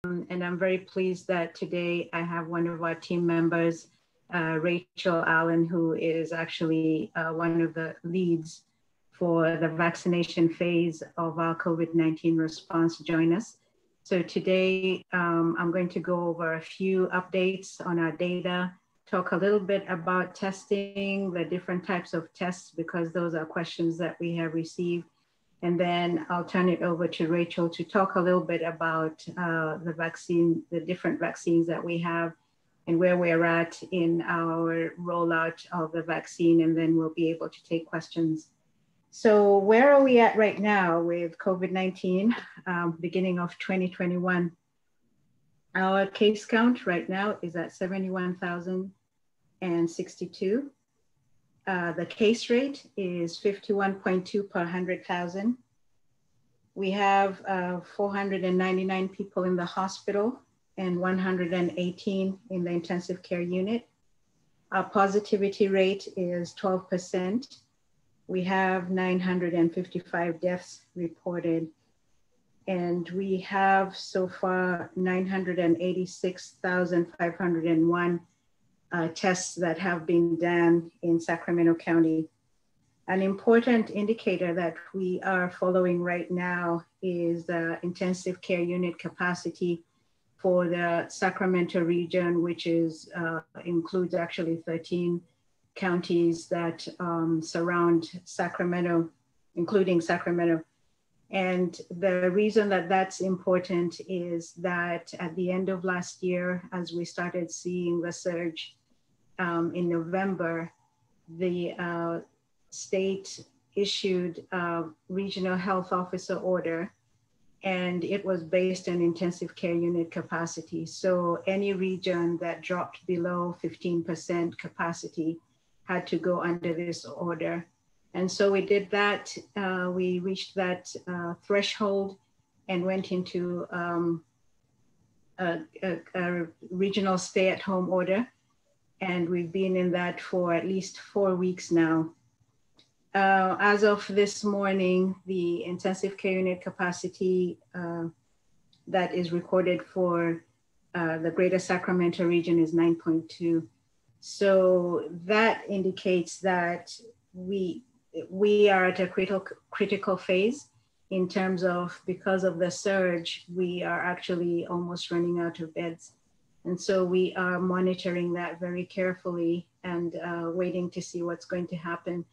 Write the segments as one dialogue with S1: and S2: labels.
S1: and I'm very pleased that today I have one of our team members, Rachel Allen, who is actually one of the leads for the vaccination phase of our COVID-19 response, join us. So today I'm going to go over a few updates on our data, talk a little bit about testing, the different types of tests, because those are questions that we have received. And then I'll turn it over to Rachel to talk a little bit about the vaccine, the different vaccines that we have and where we're at in our rollout of the vaccine, and then we'll be able to take questions. So where are we at right now with COVID-19, beginning of 2021? Our case count right now is at 71,062. The case rate is 51.2 per 100,000. We have 499 people in the hospital and 118 in the intensive care unit. Our positivity rate is 12%. We have 955 deaths reported. And we have so far 986,501 tests that have been done in Sacramento County. An important indicator that we are following right now is the intensive care unit capacity for the Sacramento region, which is includes actually 13 counties that surround Sacramento, including Sacramento. And the reason that that's important is that at the end of last year, as we started seeing the surge in November, the state issued a regional health officer order, and it was based on intensive care unit capacity. So any region that dropped below 15% capacity had to go under this order. And so we did that. We reached that threshold and went into a regional stay-at-home order. And we've been in that for at least 4 weeks now. As of this morning, the intensive care unit capacity that is recorded for the greater Sacramento region is 9.2. So that indicates that we are at a critical phase in terms of, because of the surge, we are actually almost running out of beds. And so we are monitoring that very carefully and waiting to see what's going to happen.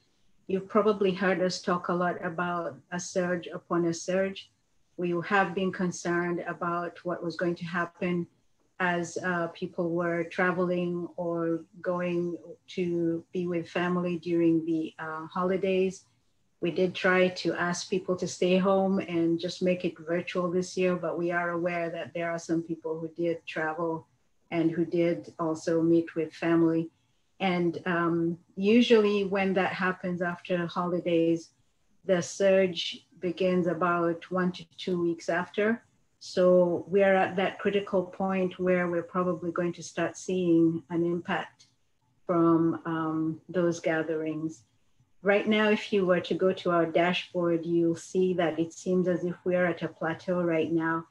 S1: You've probably heard us talk a lot about a surge upon a surge. We have been concerned about what was going to happen as people were traveling or going to be with family during the holidays. We did try to ask people to stay home and just make it virtual this year, but we are aware that there are some people who did travel and who did also meet with family. And usually when that happens after holidays, the surge begins about 1 to 2 weeks after. So we're at that critical point where we're probably going to start seeing an impact from those gatherings. Right now, if you were to go to our dashboard, you'll see that it seems as if we're at a plateau right now,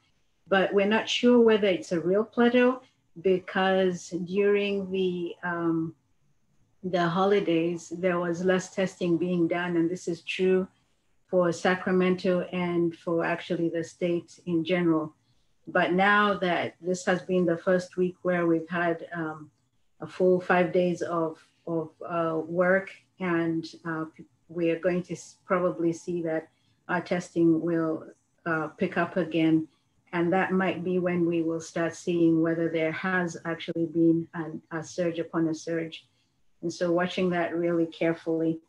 S1: but we're not sure whether it's a real plateau, because during the holidays, there was less testing being done, and this is true for Sacramento and for actually the state in general. But now that this has been the first week where we've had a full 5 days of work, and we are going to probably see that our testing will pick up again. And that might be when we will start seeing whether there has actually been a surge upon a surge. And so watching that really carefully.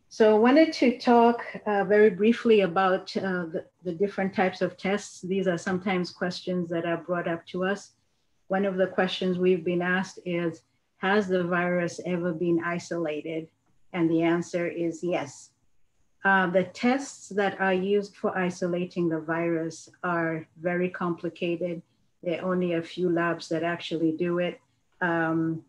S1: So I wanted to talk very briefly about the different types of tests. These are sometimes questions that are brought up to us. One of the questions we've been asked is, has the virus ever been isolated? And the answer is yes. The tests that are used for isolating the virus are very complicated. There are only a few labs that actually do it. And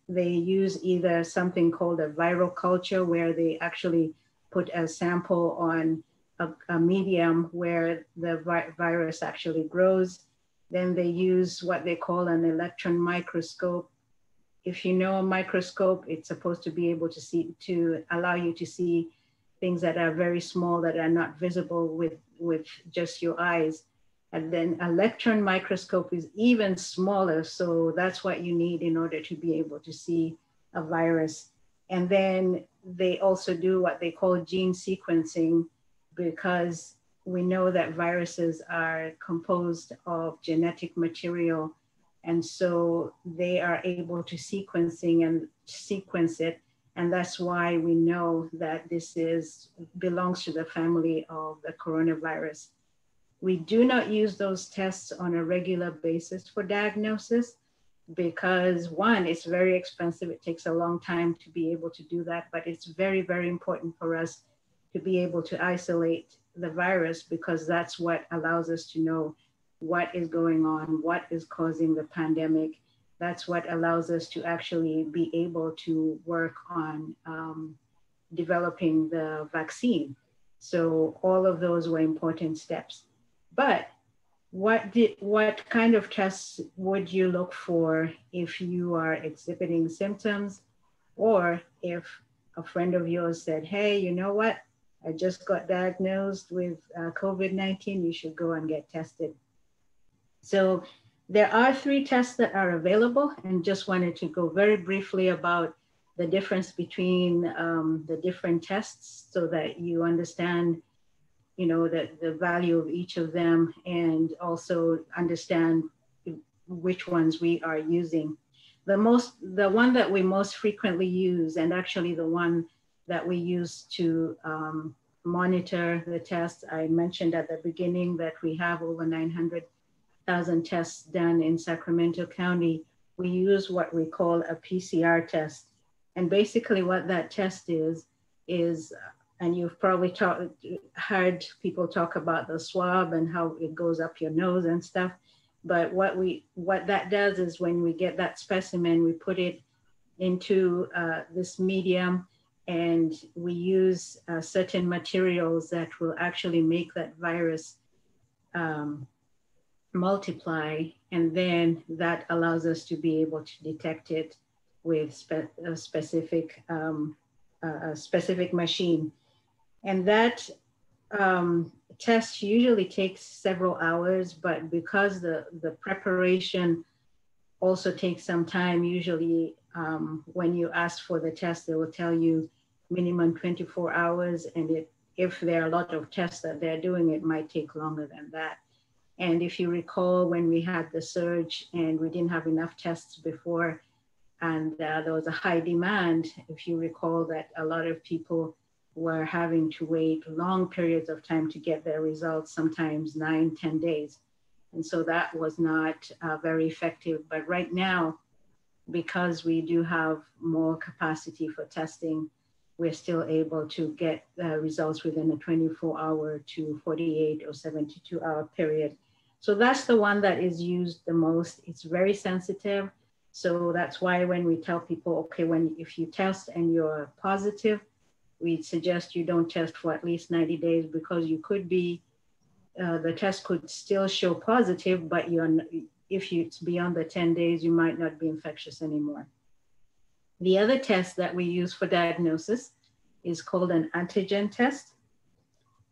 S1: they use either something called a viral culture, where they actually put a sample on a medium where the virus actually grows. Then they use what they call an electron microscope. If you know a microscope, it's supposed to be able to see, to allow you to see things that are very small, that are not visible with just your eyes. And then electron microscope is even smaller. So that's what you need in order to be able to see a virus. And then they also do what they call gene sequencing, because we know that viruses are composed of genetic material. And so they are able to sequence it. And that's why we know that this belongs to the family of the coronavirus. We do not use those tests on a regular basis for diagnosis because, one, it's very expensive. It takes a long time to be able to do that, but it's very, very important for us to be able to isolate the virus, because that's what allows us to know what is going on, what is causing the pandemic. That's what allows us to actually be able to work on developing the vaccine. So all of those were important steps. But what kind of tests would you look for if you are exhibiting symptoms, or if a friend of yours said, hey, you know what? I just got diagnosed with COVID-19, you should go and get tested. So there are 3 tests that are available, and just wanted to go very briefly about the difference between the different tests so that you understand, you know, the value of each of them, and also understand which ones we are using. The one that we most frequently use, and actually the one that we use to monitor the tests, I mentioned at the beginning that we have over 900,000 tests done in Sacramento County. We use what we call a PCR test. And basically what that test is, and you've probably heard people talk about the swab and how it goes up your nose and stuff. But what that does is, when we get that specimen, we put it into this medium, and we use certain materials that will actually make that virus multiply. And then that allows us to be able to detect it with a specific machine. And that test usually takes several hours, but because the preparation also takes some time, usually when you ask for the test, they will tell you minimum 24 hours. And if there are a lot of tests that they're doing, it might take longer than that. And if you recall, when we had the surge and we didn't have enough tests before, and there was a high demand, if you recall that a lot of people were having to wait long periods of time to get their results, sometimes 9-10 days. And so that was not very effective. But right now, because we do have more capacity for testing, we're still able to get results within a 24-hour to 48 or 72-hour period. So that's the one that is used the most. It's very sensitive. So that's why when we tell people, okay, if you test and you're positive, we suggest you don't test for at least 90 days, because you could be, the test could still show positive, but if it's beyond the 10 days, you might not be infectious anymore. The other test that we use for diagnosis is called an antigen test.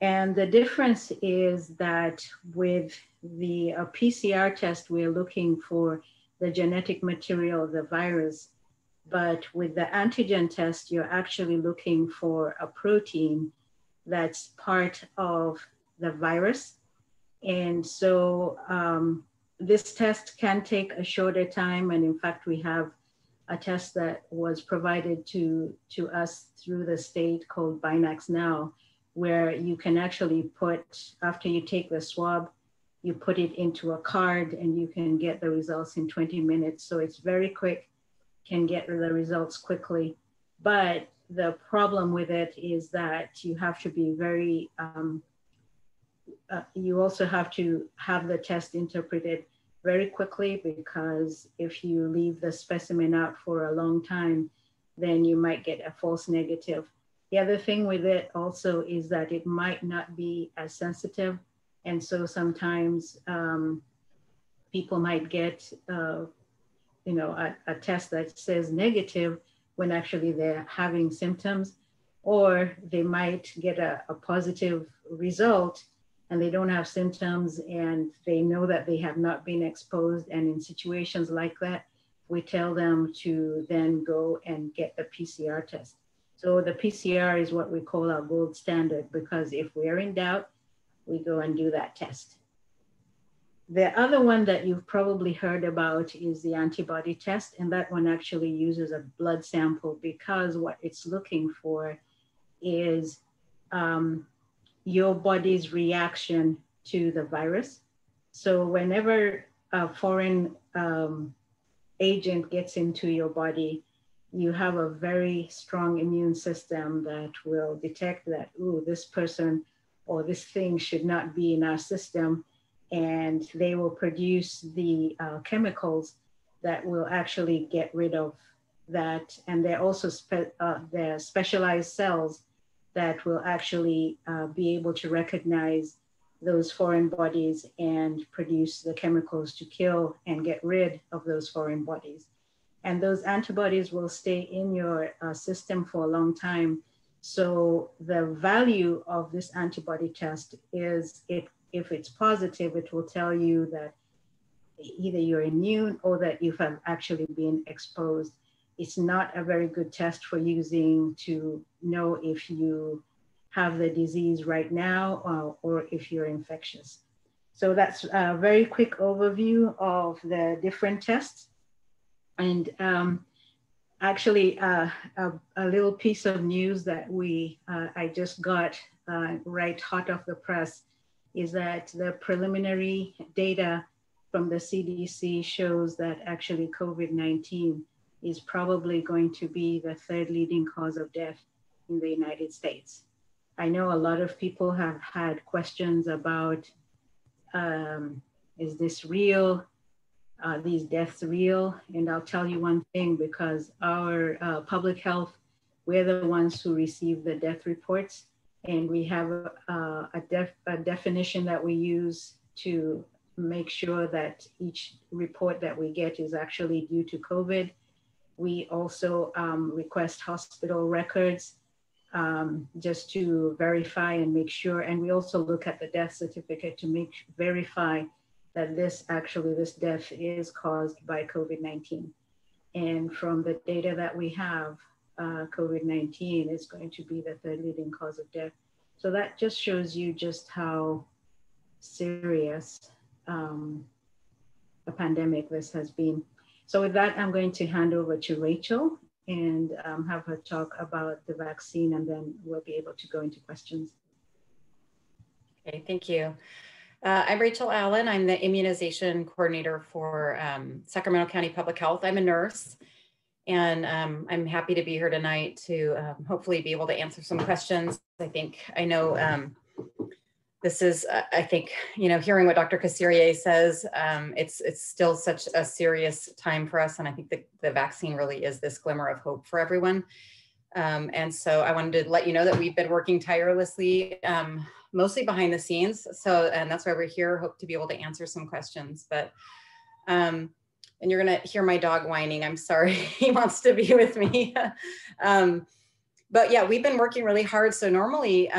S1: And the difference is that with the PCR test, we're looking for the genetic material of the virus. But with the antigen test, you're actually looking for a protein that's part of the virus. And so this test can take a shorter time. And in fact, we have a test that was provided to us through the state called Binax Now, where you can actually put, after you take the swab, you put it into a card and you can get the results in 20 minutes. So it's very quick, can get the results quickly. But the problem with it is that you have to be very, you also have to have the test interpreted very quickly, because if you leave the specimen out for a long time, then you might get a false negative. The other thing with it also is that it might not be as sensitive. And so sometimes people might get, a test that says negative when actually they're having symptoms, or they might get a positive result and they don't have symptoms and they know that they have not been exposed. And in situations like that, we tell them to then go and get the PCR test. So the PCR is what we call our gold standard, because if we're in doubt, we go and do that test. The other one that you've probably heard about is the antibody test, and that one actually uses a blood sample, because what it's looking for is your body's reaction to the virus. So whenever a foreign agent gets into your body, you have a very strong immune system that will detect that, ooh, this person or this thing should not be in our system. And they will produce the chemicals that will actually get rid of that. And they're also they're specialized cells that will actually be able to recognize those foreign bodies and produce the chemicals to kill and get rid of those foreign bodies. And those antibodies will stay in your system for a long time. So the value of this antibody test is, if it's positive, it will tell you that either you're immune or that you have actually been exposed. It's not a very good test for using to know if you have the disease right now or if you're infectious. So that's a very quick overview of the different tests. And actually, a little piece of news that I just got right hot off the press is that the preliminary data from the CDC shows that actually COVID-19 is probably going to be the third leading cause of death in the United States. I know a lot of people have had questions about, is this real? Are these deaths real? And I'll tell you one thing, because our public health, we're the ones who receive the death reports, and we have a definition that we use to make sure that each report that we get is actually due to COVID. We also request hospital records just to verify and make sure. And we also look at the death certificate to verify that this death is caused by COVID-19. And from the data that we have, COVID-19 is going to be the third leading cause of death. So that just shows you just how serious a pandemic this has been. So with that, I'm going to hand over to Rachel and have her talk about the vaccine, and then we'll be able to go into questions.
S2: Okay, thank you. I'm Rachel Allen. I'm the immunization coordinator for Sacramento County Public Health. I'm a nurse, and I'm happy to be here tonight to hopefully be able to answer some questions. I know this is, I think, hearing what Dr. Kasirye says, it's still such a serious time for us. And I think the vaccine really is this glimmer of hope for everyone. And so I wanted to let you know that we've been working tirelessly, mostly behind the scenes. And that's why we're here, hope to be able to answer some questions. But, and you're gonna hear my dog whining. I'm sorry, he wants to be with me. But yeah, we've been working really hard. So normally,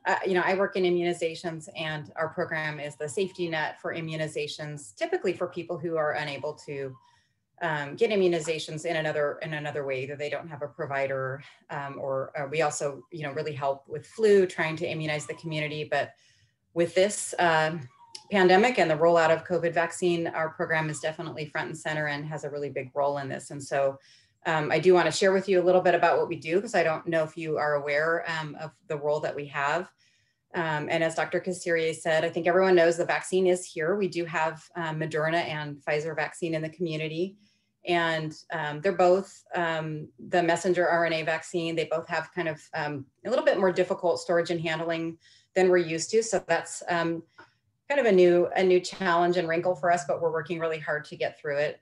S2: I work in immunizations, and our program is the safety net for immunizations, typically for people who are unable to get immunizations in another way, either they don't have a provider, or we also, really help with flu, trying to immunize the community. But with this pandemic and the rollout of COVID vaccine, our program is definitely front and center and has a really big role in this. And so I do want to share with you a little bit about what we do, because I don't know if you are aware of the role that we have. And as Dr. Kasirye said, I think everyone knows the vaccine is here. We do have Moderna and Pfizer vaccine in the community. And they're both the messenger RNA vaccine. They both have kind of a little bit more difficult storage and handling than we're used to. So that's kind of a new challenge and wrinkle for us, but we're working really hard to get through it.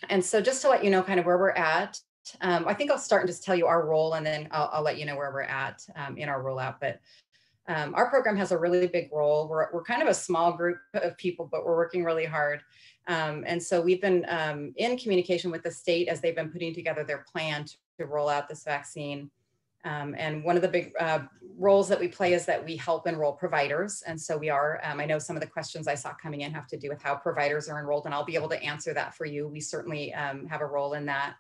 S2: And so just to let you know kind of where we're at, I think I'll start and just tell you our role, and then I'll let you know where we're at in our rollout. But our program has a really big role. We're kind of a small group of people, but we're working really hard. And so we've been in communication with the state as they've been putting together their plan to roll out this vaccine. And one of the big roles that we play is that we help enroll providers. And so we are, I know some of the questions I saw coming in have to do with how providers are enrolled, and I'll be able to answer that for you. We certainly have a role in that.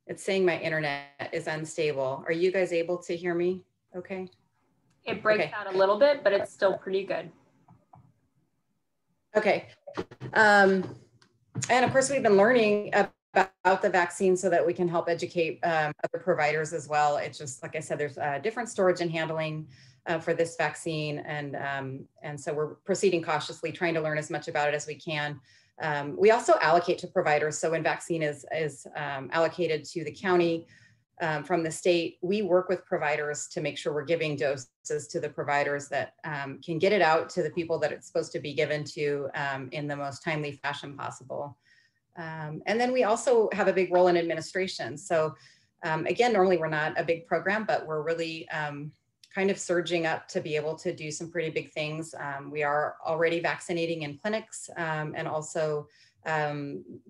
S2: It's saying my internet is unstable. Are you guys able to hear me? Okay.
S3: It breaks out a little bit, but it's still pretty good.
S2: Okay. And of course, we've been learning about the vaccine so that we can help educate other providers as well. It's just, like I said, there's different storage and handling for this vaccine. And so we're proceeding cautiously, trying to learn as much about it as we can. We also allocate to providers. So when vaccine is allocated to the county from the state, we work with providers to make sure we're giving doses to the providers that can get it out to the people that it's supposed to be given to in the most timely fashion possible. And then we also have a big role in administration. So again, normally we're not a big program, but we're really kind of surging up to be able to do some pretty big things. We are already vaccinating in clinics and also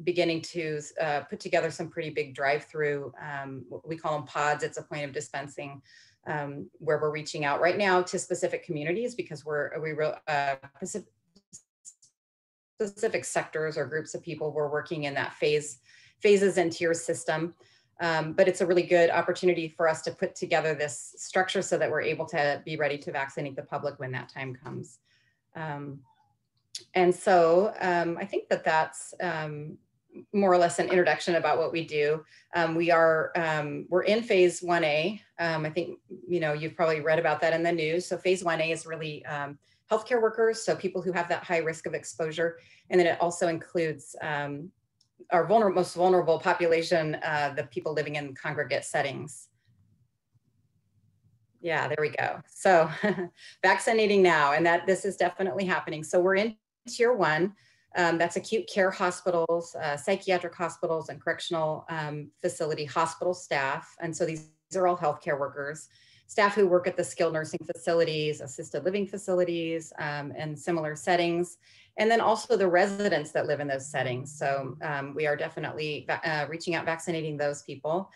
S2: beginning to put together some pretty big drive-through, we call them pods. It's a point of dispensing where we're reaching out right now to specific communities because specific sectors or groups of people we're working in that phases and tiers system. But it's a really good opportunity for us to put together this structure so that we're able to be ready to vaccinate the public when that time comes. And so I think that that's more or less an introduction about what we do. We're in phase 1A. I think, you've probably read about that in the news. So phase 1A is really healthcare workers, so people who have that high risk of exposure. And then it also includes our most vulnerable population, the people living in congregate settings. Yeah, there we go. So vaccinating now, and this is definitely happening. So we're in tier 1, that's acute care hospitals, psychiatric hospitals, and correctional facility hospital staff. And so these are all healthcare workers. Staff who work at the skilled nursing facilities, assisted living facilities, and similar settings. And then also the residents that live in those settings. So we are definitely reaching out, vaccinating those people.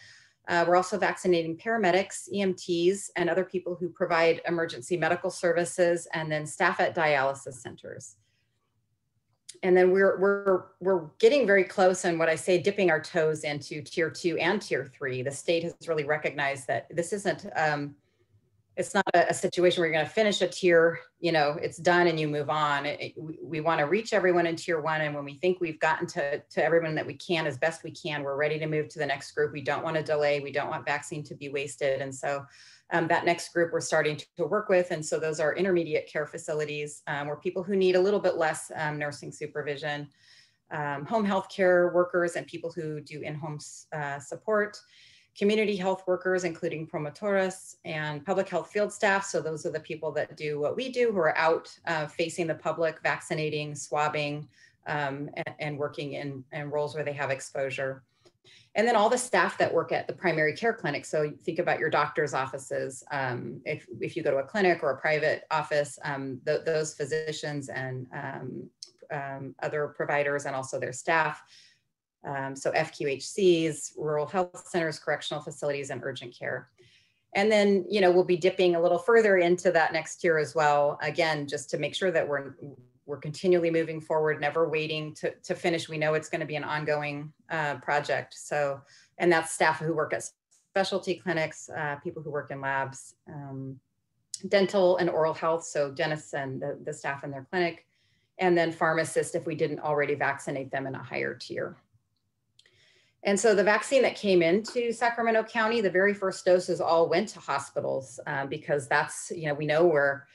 S2: We're also vaccinating paramedics, EMTs, and other people who provide emergency medical services, and then staff at dialysis centers. And then we're getting very close, and what I say, dipping our toes into tier 2 and tier 3. The state has really recognized that this isn't, it's not a situation where you're going to finish a tier, it's done and you move on. We want to reach everyone in tier 1. And when we think we've gotten to everyone that we can as best we can, we're ready to move to the next group. We don't want to delay. We don't want vaccine to be wasted. And so that next group we're starting to work with. And so those are intermediate care facilities where people who need a little bit less nursing supervision, home health care workers and people who do in-home support, community health workers, including promotores, and public health field staff. So those are the people that do what we do, who are out facing the public, vaccinating, swabbing, and working in roles where they have exposure. And then all the staff that work at the primary care clinic. So think about your doctor's offices. If you go to a clinic or a private office, those physicians and other providers and also their staff. So FQHCs, rural health centers, correctional facilities, and urgent care. And then, we'll be dipping a little further into that next tier as well. Again, just to make sure that we're continually moving forward, never waiting to finish. We know it's going to be an ongoing project. So, and that's staff who work at specialty clinics, people who work in labs, dental and oral health. So dentists and the staff in their clinic, and then pharmacists if we didn't already vaccinate them in a higher tier. And so the vaccine that came into Sacramento County, the very first doses all went to hospitals because that's, we know where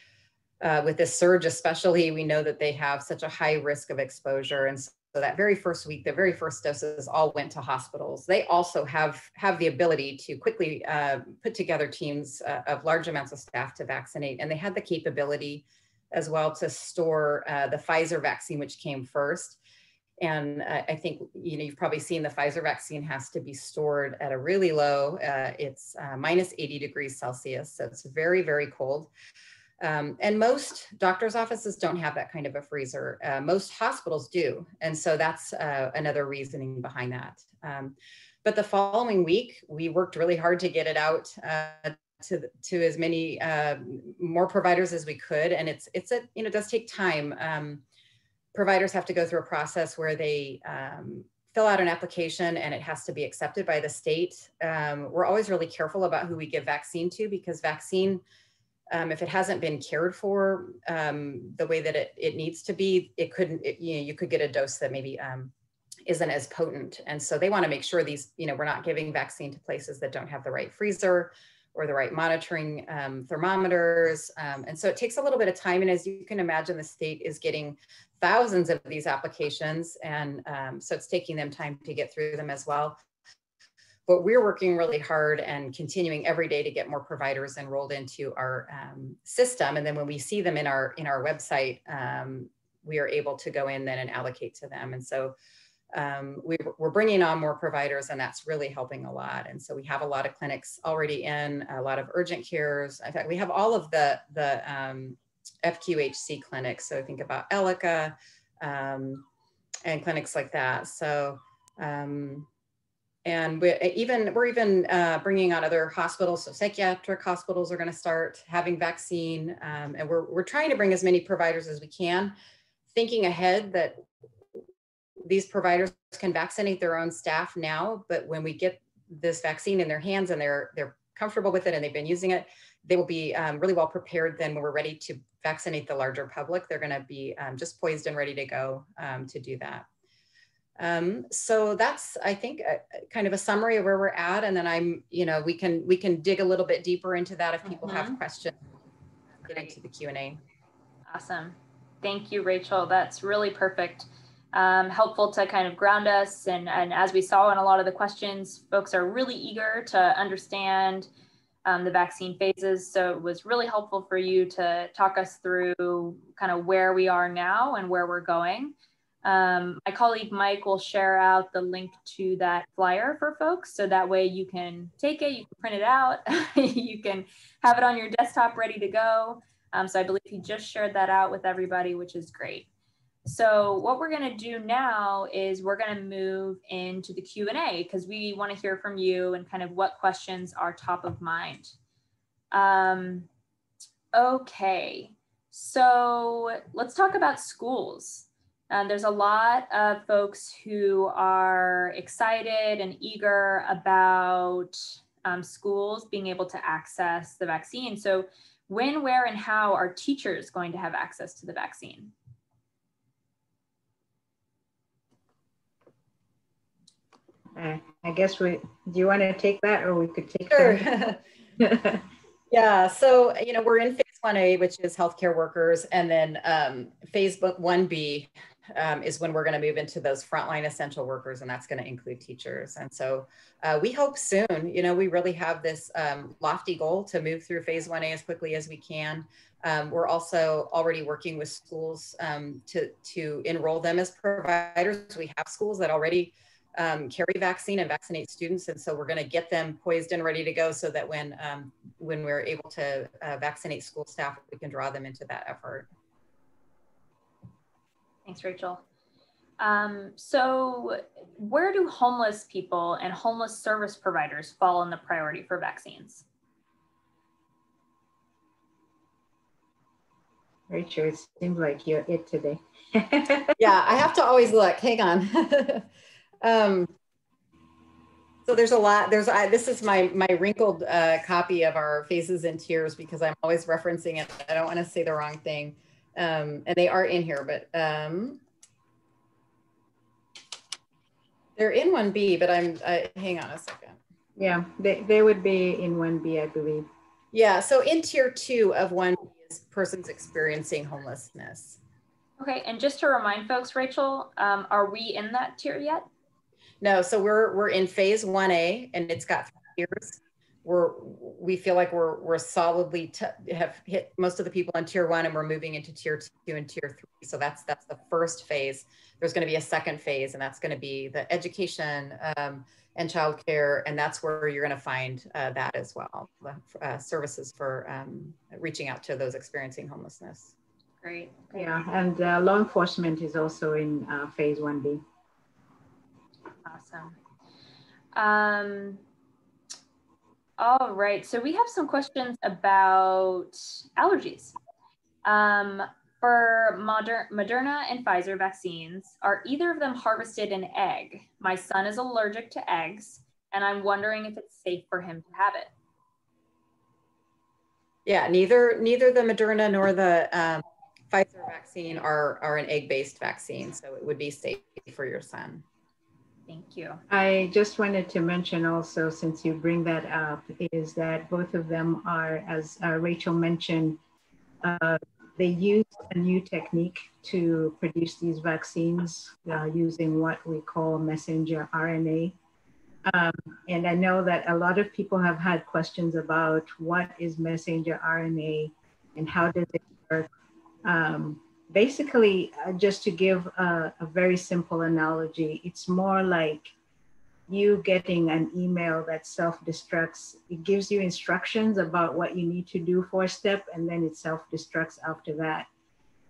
S2: with this surge especially, we know that they have such a high risk of exposure. And so that very first week, the very first doses all went to hospitals. They also have the ability to quickly put together teams of large amounts of staff to vaccinate. And they had the capability as well to store the Pfizer vaccine, which came first. And I think, you've probably seen the Pfizer vaccine has to be stored at a really low, it's minus 80 degrees Celsius. So it's very, very cold. And most doctors' offices don't have that kind of a freezer. Most hospitals do. And so that's another reasoning behind that. But the following week, we worked really hard to get it out to as many more providers as we could. And it does take time. Providers have to go through a process where they fill out an application and it has to be accepted by the state. We're always really careful about who we give vaccine to, because vaccine, if it hasn't been cared for the way that it needs to be, you could get a dose that maybe isn't as potent. And so they want to make sure we're not giving vaccine to places that don't have the right freezer or the right monitoring thermometers. And so it takes a little bit of time. And as you can imagine, the state is getting thousands of these applications. And so it's taking them time to get through them as well. But we're working really hard and continuing every day to get more providers enrolled into our system. And then when we see them in our website, we are able to go in then and allocate to them. And so we're bringing on more providers, and that's really helping a lot. And so we have a lot of clinics already in, a lot of urgent cares. In fact, we have all of the FQHC clinics. So think about ELICA and clinics like that. So, and we're even bringing on other hospitals. So psychiatric hospitals are going to start having vaccine. And we're trying to bring as many providers as we can, thinking ahead that these providers can vaccinate their own staff now, but when we get this vaccine in their hands and they're comfortable with it and they've been using it, they will be really well prepared then when we're ready to vaccinate the larger public. They're going to be just poised and ready to go to do that. So that's, I think, kind of a summary of where we're at. And then we can dig a little bit deeper into that if people have questions. Get into the Q&A.
S3: Awesome. Thank you, Rachel. That's really perfect. Helpful to kind of ground us. And as we saw in a lot of the questions, folks are really eager to understand the vaccine phases. So it was really helpful for you to talk us through kind of where we are now and where we're going. My colleague Mike will share out the link to that flyer for folks. So that way you can take it, you can print it out, you can have it on your desktop ready to go. So I believe he just shared that out with everybody, which is great. So what we're going to do now is we're going to move into the Q&A because we want to hear from you and kind of what questions are top of mind. Okay, so let's talk about schools. There's a lot of folks who are excited and eager about schools being able to access the vaccine. So when, where, and how are teachers going to have access to the vaccine?
S1: I guess do you want to take that, or we could take
S2: Sure.
S1: that?
S2: Yeah, so, we're in phase 1A, which is healthcare workers. And then phase 1B is when we're going to move into those frontline essential workers, and that's going to include teachers. And so we hope soon, we really have this lofty goal to move through phase 1A as quickly as we can. We're also already working with schools to enroll them as providers. We have schools that already carry vaccine and vaccinate students. And so we're going to get them poised and ready to go so that when we're able to vaccinate school staff, we can draw them into that effort.
S3: Thanks, Rachel. So where do homeless people and homeless service providers fall in the priority for vaccines?
S1: Rachel, it seems like you're it today.
S2: Yeah, I have to always look. Hang on. So there's a lot. This is my wrinkled copy of our Faces and Tears because I'm always referencing it. I don't want to say the wrong thing. And they are in here, but they're in 1B, but hang on a second.
S1: Yeah, they would be in 1B, I believe.
S2: Yeah, so in tier 2 of 1B is persons experiencing homelessness.
S3: Okay, and just to remind folks, Rachel, are we in that tier yet?
S2: No, so we're in phase 1A, and it's got 3 tiers. we feel like we're solidly have hit most of the people in tier 1, and we're moving into tier 2 and tier 3. So that's the first phase. There's going to be a second phase, and that's going to be the education and childcare, and that's where you're going to find that as well, the services for reaching out to those experiencing homelessness.
S3: Great.
S1: Yeah, and law enforcement is also in phase 1B.
S3: Awesome. All right, so we have some questions about allergies. For Moderna and Pfizer vaccines, are either of them harvested in egg? My son is allergic to eggs, and I'm wondering if it's safe for him to have it.
S2: Yeah, neither the Moderna nor the Pfizer vaccine are an egg-based vaccine, so it would be safe for your son.
S3: Thank you.
S1: I just wanted to mention also, since you bring that up, is that both of them are, as Rachel mentioned, they use a new technique to produce these vaccines using what we call messenger RNA. And I know that a lot of people have had questions about what is messenger RNA and how does it work. Basically, just to give a very simple analogy, it's more like you getting an email that self-destructs. It gives you instructions about what you need to do for a step, and then it self-destructs after that.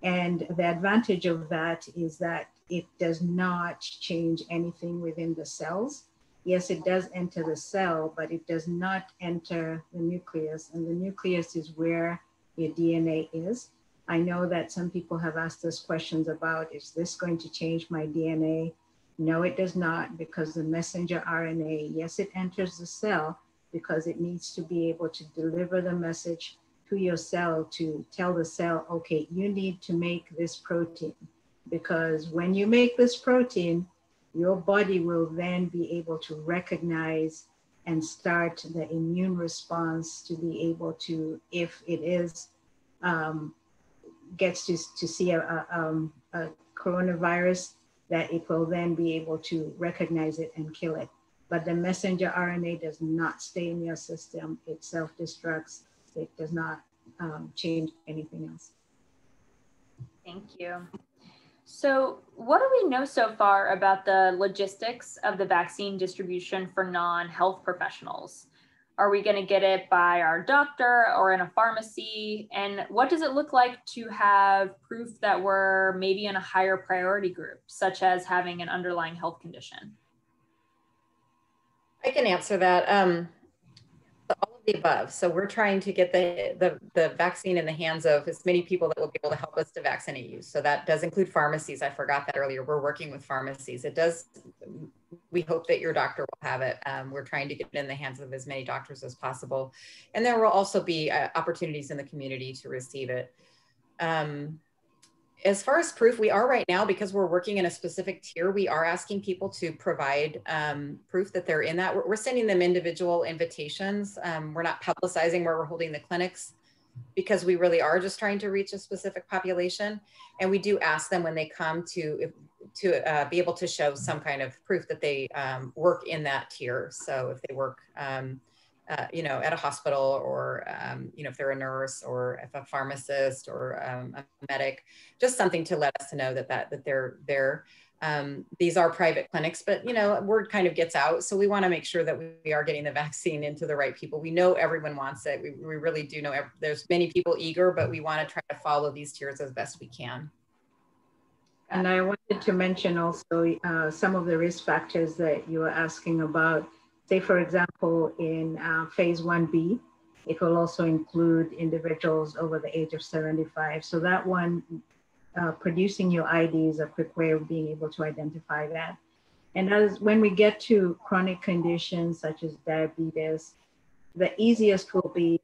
S1: And the advantage of that is that it does not change anything within the cells. Yes, it does enter the cell, but it does not enter the nucleus. And the nucleus is where your DNA is. I know that some people have asked us questions about, is this going to change my DNA? No, it does not, because the messenger RNA, yes, it enters the cell because it needs to be able to deliver the message to your cell to tell the cell, okay, you need to make this protein, because when you make this protein, your body will then be able to recognize and start the immune response to be able to, if it is, gets to see a coronavirus, that it will then be able to recognize it and kill it. But the messenger RNA does not stay in your system. It self-destructs. It does not change anything else.
S3: Thank you. So what do we know so far about the logistics of the vaccine distribution for non-health professionals? Are we going to get it by our doctor or in a pharmacy? And what does it look like to have proof that we're maybe in a higher priority group, such as having an underlying health condition?
S2: I can answer that. All of the above. So we're trying to get the vaccine in the hands of as many people that will be able to help us to vaccinate you. So that does include pharmacies. I forgot that earlier. We're working with pharmacies. It does. We hope that your doctor will have it. We're trying to get it in the hands of as many doctors as possible. And there will also be opportunities in the community to receive it. As far as proof, we are right now, because we're working in a specific tier, we are asking people to provide proof that they're in that. We're sending them individual invitations. We're not publicizing where we're holding the clinics, because we really are just trying to reach a specific population. And we do ask them when they come to be able to show some kind of proof that they work in that tier. So if they work at a hospital, or if they're a nurse, or if a pharmacist, or a medic, just something to let us know that they're there. These are private clinics, but word kind of gets out, so we want to make sure that we are getting the vaccine into the right people. We know everyone wants it. We really do know there's many people eager, but we want to try to follow these tiers as best we can.
S1: And I wanted to mention also some of the risk factors that you were asking about. Say, for example, in phase 1B, it will also include individuals over the age of 75. So that one, producing your ID is a quick way of being able to identify that. And when we get to chronic conditions such as diabetes, the easiest will be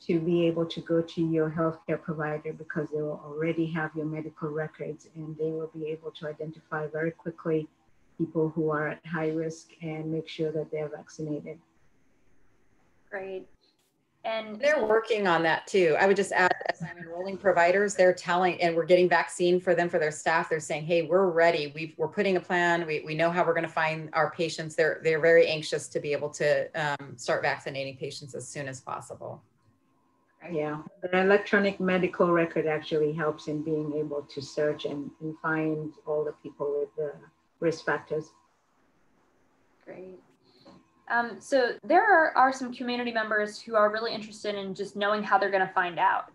S1: to be able to go to your healthcare provider, because they will already have your medical records, and they will be able to identify very quickly people who are at high risk and make sure that they're vaccinated.
S3: Great. And
S2: they're working on that too. I would just add, as I'm enrolling providers, they're telling, and we're getting vaccine for them, for their staff. They're saying, hey, we're ready. We're putting a plan. We know how we're going to find our patients. They're very anxious to be able to start vaccinating patients as soon as possible.
S1: Yeah, the electronic medical record actually helps in being able to search and find all the people with the risk factors.
S3: Great. So there are some community members who are really interested in just knowing how they're going to find out.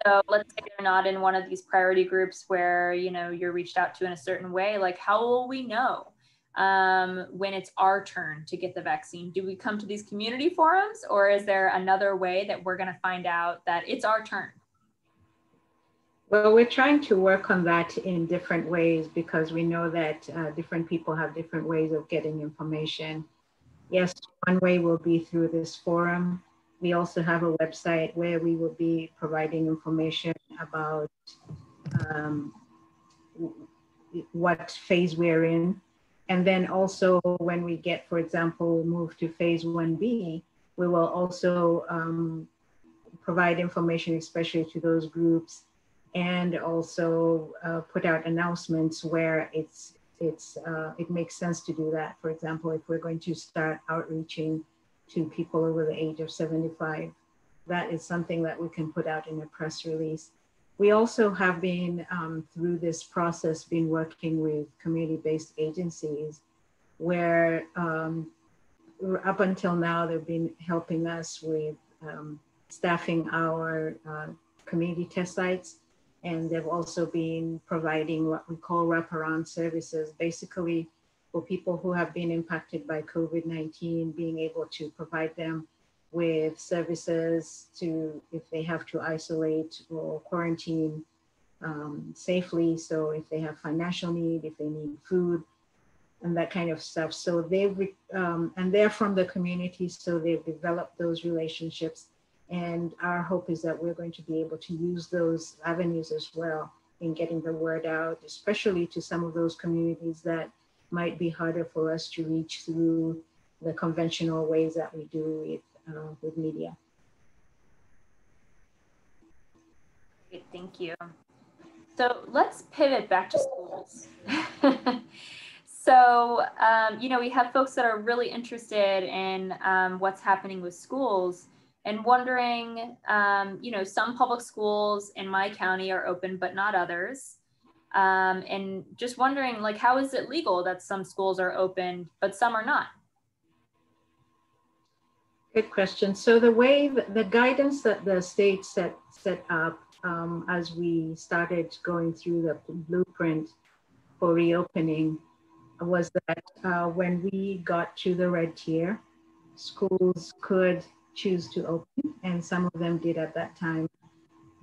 S3: So let's say they're not in one of these priority groups where, you know, you're reached out to in a certain way. Like, how will we know when it's our turn to get the vaccine? Do we come to these community forums, or is there another way that we're going to find out that it's our turn?
S1: Well, we're trying to work on that in different ways, because we know that different people have different ways of getting information. Yes, one way will be through this forum. We also have a website where we will be providing information about what phase we're in. And then also when we get, for example, move to phase 1B, we will also provide information, especially to those groups, and also put out announcements where it makes sense to do that. For example, if we're going to start outreaching to people over the age of 75, that is something that we can put out in a press release. We also have been, through this process, been working with community-based agencies where up until now, they've been helping us with staffing our community test sites. And they've also been providing what we call wraparound services, basically for people who have been impacted by COVID-19, being able to provide them with services to, if they have to isolate or quarantine safely. So if they have financial need, if they need food and that kind of stuff. So and they're from the community, so they've developed those relationships. And our hope is that we're going to be able to use those avenues as well in getting the word out, especially to some of those communities that might be harder for us to reach through the conventional ways that we do with media.
S3: Great, thank you. So let's pivot back to schools. So, you know, we have folks that are really interested in what's happening with schools. And wondering, you know, some public schools in my county are open, but not others. And just wondering, like, how is it legal that some schools are open, but some are not?
S1: Good question. So the way, the guidance that the state set up as we started going through the blueprint for reopening was that when we got to the red tier, schools could choose to open, and some of them did at that time.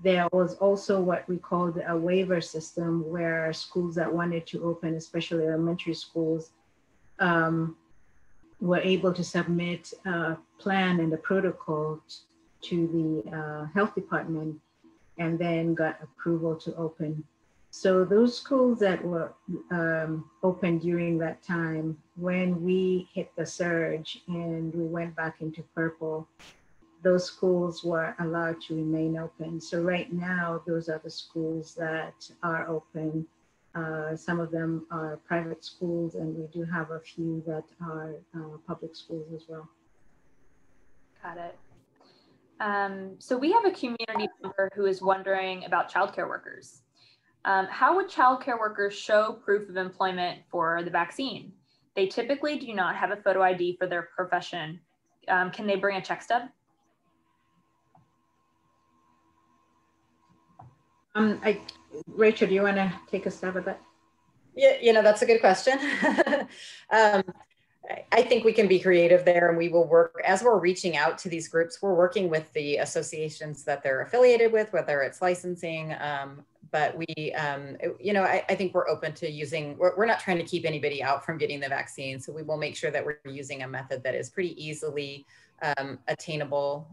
S1: There was also what we called a waiver system, where schools that wanted to open, especially elementary schools, were able to submit a plan and a protocol to the health department, and then got approval to open. So those schools that were open during that time, when we hit the surge and we went back into purple, those schools were allowed to remain open. So right now, those are the schools that are open. Some of them are private schools, and we do have a few that are public schools as well.
S3: Got it. So we have a community member who is wondering about childcare workers. How would childcare workers show proof of employment for the vaccine? They typically do not have a photo ID for their profession. Can they bring a check stub?
S1: Rachel, do you want to take a stab at that?
S2: Yeah, you know, that's a good question. I think we can be creative there, and we will work, as we're reaching out to these groups, we're working with the associations that they're affiliated with, whether it's licensing, but we, you know, I think we're open to using, we're not trying to keep anybody out from getting the vaccine. So we will make sure that we're using a method that is pretty easily obtainable.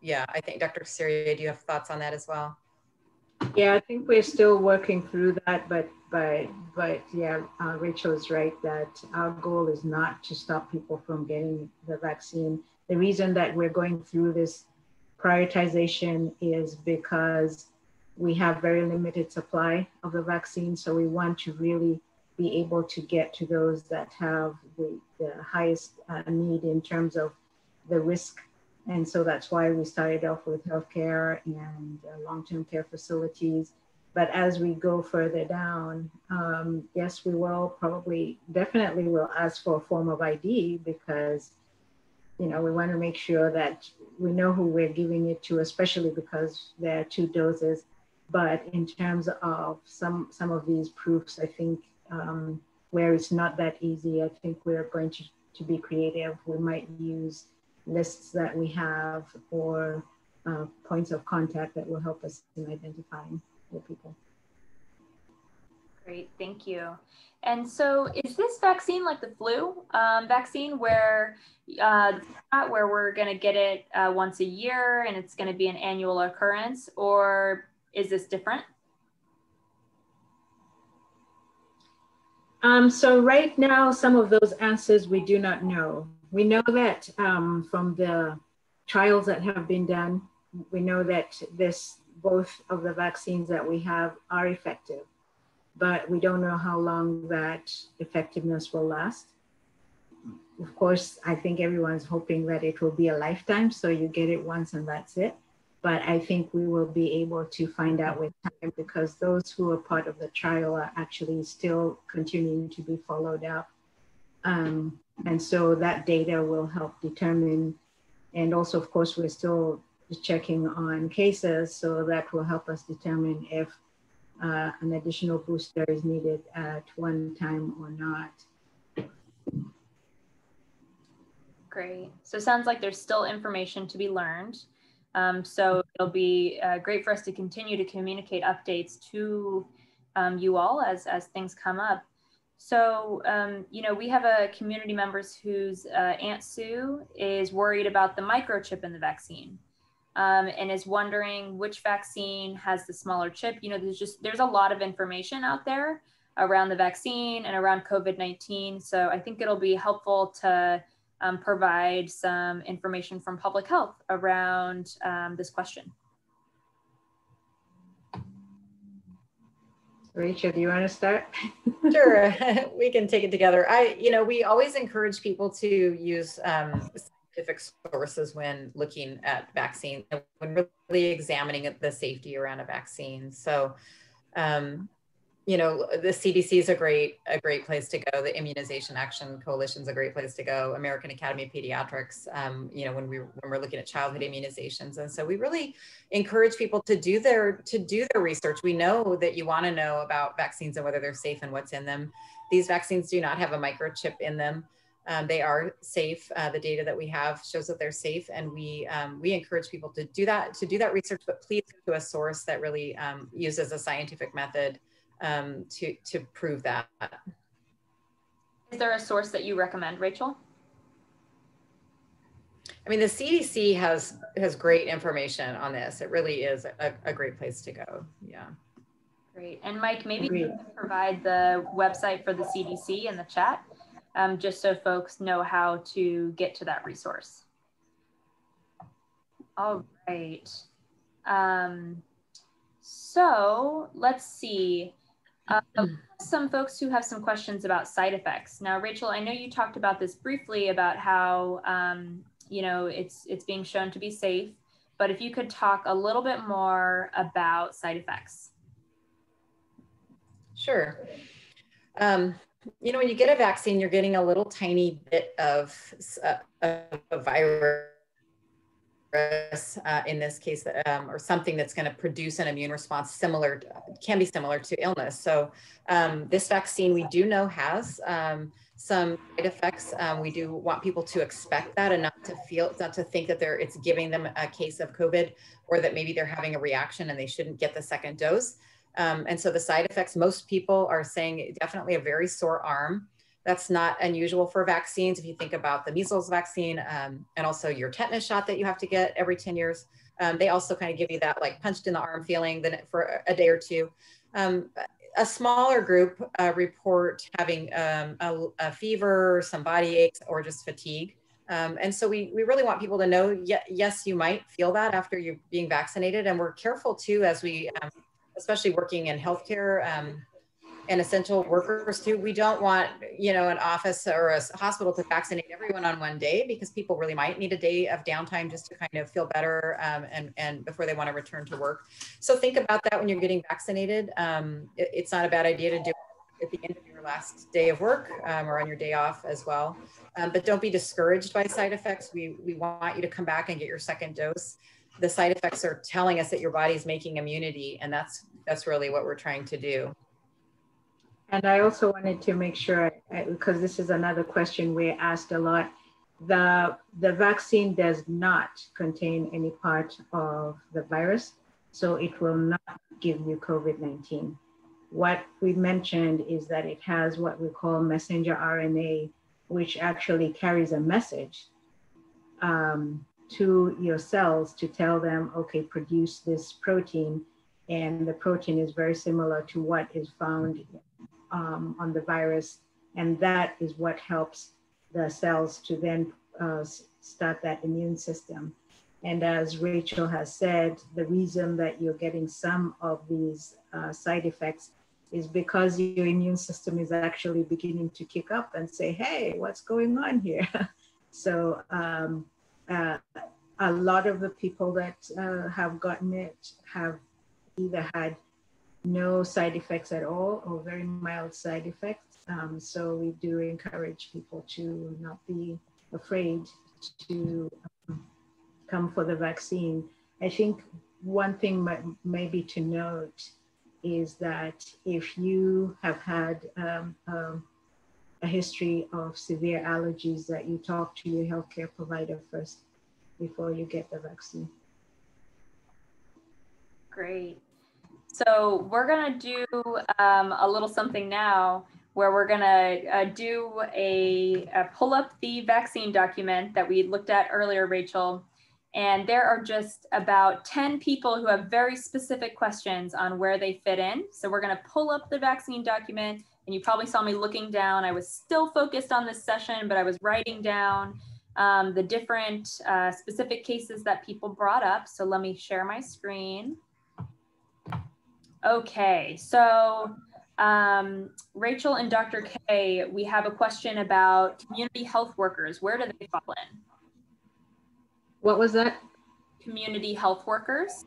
S2: Yeah, I think Dr. Kasirye, do you have thoughts on that as well?
S1: Yeah, I think we're still working through that, but yeah, Rachel is right that our goal is not to stop people from getting the vaccine. The reason that we're going through this prioritization is because we have very limited supply of the vaccine. So we want to really be able to get to those that have the highest need in terms of the risk. And so that's why we started off with healthcare and long-term care facilities. But as we go further down, yes, we will definitely will ask for a form of ID because, we want to make sure that we know who we're giving it to, especially because there are 2 doses. But in terms of some of these proofs, I think where it's not that easy, I think we're going to be creative. We might use lists that we have or points of contact that will help us in identifying the people.
S3: Great, thank you. And so is this vaccine like the flu vaccine where we're going to get it once a year and it's going to be an annual occurrence, or is this different?
S1: So right now, some of those answers we do not know. We know that from the trials that have been done, we know that both of the vaccines that we have are effective, but we don't know how long that effectiveness will last. Of course, I think everyone's hoping that it will be a lifetime, so you get it once and that's it. But I think we will be able to find out with time because those who are part of the trial are actually still continuing to be followed up. And so that data will help determine, and also of course, we're still checking on cases, so that will help us determine if an additional booster is needed at one time or not.
S3: Great. So it sounds like there's still information to be learned. So it'll be great for us to continue to communicate updates to you all as things come up. So, we have a community members whose Aunt Sue is worried about the microchip in the vaccine and is wondering which vaccine has the smaller chip. There's a lot of information out there around the vaccine and around COVID-19. So I think it'll be helpful to provide some information from public health around this question.
S1: Rachel, do you want to start?
S2: Sure, we can take it together. We always encourage people to use scientific sources when looking at vaccines, when really examining the safety around a vaccine. So, the CDC is a great place to go. The Immunization Action Coalition is a great place to go. American Academy of Pediatrics, when we're looking at childhood immunizations. And so we really encourage people to do their research. We know that you want to know about vaccines and whether they're safe and what's in them. These vaccines do not have a microchip in them. They are safe. The data that we have shows that they're safe, and we encourage people to do that research, but please go to a source that really uses a scientific method to prove that.
S3: Is there a source that you recommend, Rachel?
S2: I mean, the CDC has great information on this. It really is a great place to go. Yeah.
S3: Great. And Mike, maybe you can provide the website for the CDC in the chat, just so folks know how to get to that resource. All right. So let's see. Some folks who have some questions about side effects. Now, Rachel, I know you talked about this briefly about how, it's being shown to be safe, but if you could talk a little bit more about side effects.
S2: Sure. When you get a vaccine, you're getting a little tiny bit of a virus. In this case, or something that's going to produce an immune response can be similar to illness. So this vaccine we do know has some side effects. We do want people to expect that and not to think that it's giving them a case of COVID, or that maybe they're having a reaction and they shouldn't get the second dose. And so the side effects, most people are saying definitely a very sore arm. That's not unusual for vaccines. If you think about the measles vaccine and also your tetanus shot that you have to get every 10 years, They also kind of give you that like punched in the arm feeling then for a day or two. A smaller group report having a fever, some body aches, or just fatigue. And so we really want people to know, yes, you might feel that after you're being vaccinated. And we're careful too, as we, especially working in healthcare and essential workers too. We don't want, you know, an office or a hospital to vaccinate everyone on one day, because people really might need a day of downtime just to kind of feel better and before they want to return to work. So think about that when you're getting vaccinated. It's not a bad idea to do it at the end of your last day of work or on your day off as well. But don't be discouraged by side effects. We want you to come back and get your second dose. The side effects are telling us that your body's making immunity, and that's really what we're trying to do.
S1: And I also wanted to make sure, because this is another question we're asked a lot, the vaccine does not contain any part of the virus, so it will not give you COVID-19. What we mentioned is that it has what we call messenger RNA, which actually carries a message to your cells to tell them, okay, produce this protein. And the protein is very similar to what is found on the virus. And that is what helps the cells to then start that immune system. And as Rachel has said, the reason that you're getting some of these side effects is because your immune system is actually beginning to kick up and say, hey, what's going on here? So a lot of the people that have gotten it have either had no side effects at all or very mild side effects. So we do encourage people to not be afraid to come for the vaccine. I think one thing maybe to note is that if you have had a history of severe allergies, that you talk to your healthcare provider first before you get the vaccine.
S3: Great. So we're gonna do a little something now where we're gonna do pull up the vaccine document that we looked at earlier, Rachel. And there are just about 10 people who have very specific questions on where they fit in. So we're gonna pull up the vaccine document, and you probably saw me looking down. I was still focused on this session, but I was writing down the different specific cases that people brought up. So let me share my screen. Okay, so Rachel and Dr. K, we have a question about community health workers. Where do they fall in?
S1: What was that?
S3: Community health workers.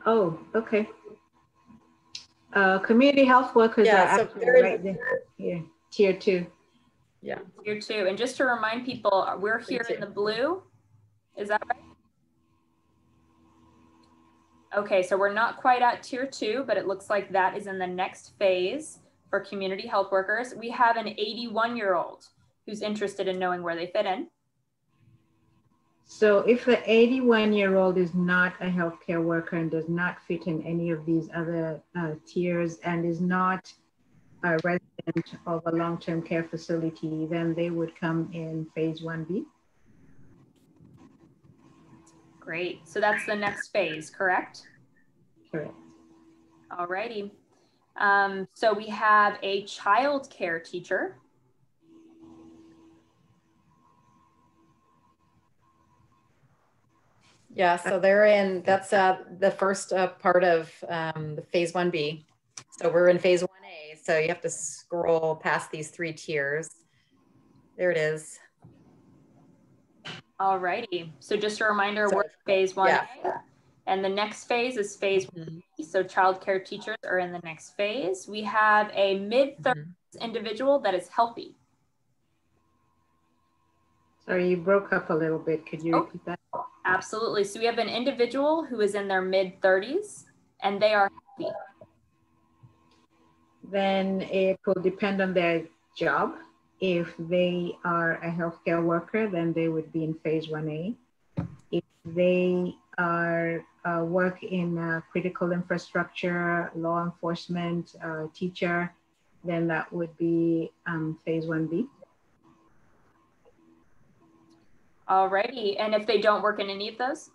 S1: Oh, okay. Community health workers are actually right there. Yeah, tier 2.
S2: Yeah.
S3: Tier 2. And just to remind people, we're here in the blue. Is that right? Okay, so we're not quite at tier 2, but it looks like that is in the next phase for community health workers. We have an 81-year-old who's interested in knowing where they fit in.
S1: So if the 81-year-old is not a healthcare worker and does not fit in any of these other tiers and is not a resident of a long-term care facility, then they would come in phase 1B.
S3: Great. So that's the next phase, correct?
S1: Correct.
S3: All righty. So we have a child care teacher.
S2: Yeah, so they're in, that's the first part of the phase 1B. So we're in phase 1A. So you have to scroll past these 3 tiers. There it is.
S3: All righty. So just a reminder, we're in phase 1A. Yeah. And the next phase is phase 1B. So childcare teachers are in the next phase. We have a mid-30s individual that is healthy.
S1: Sorry, you broke up a little bit. Could you repeat that?
S3: Absolutely. So we have an individual who is in their mid-30s and they are healthy.
S1: Then it will depend on their job. If they are a healthcare worker, then they would be in phase 1A. If they are work in critical infrastructure, law enforcement, teacher, then that would be phase 1B.
S3: Alrighty, and if they don't work in any of those?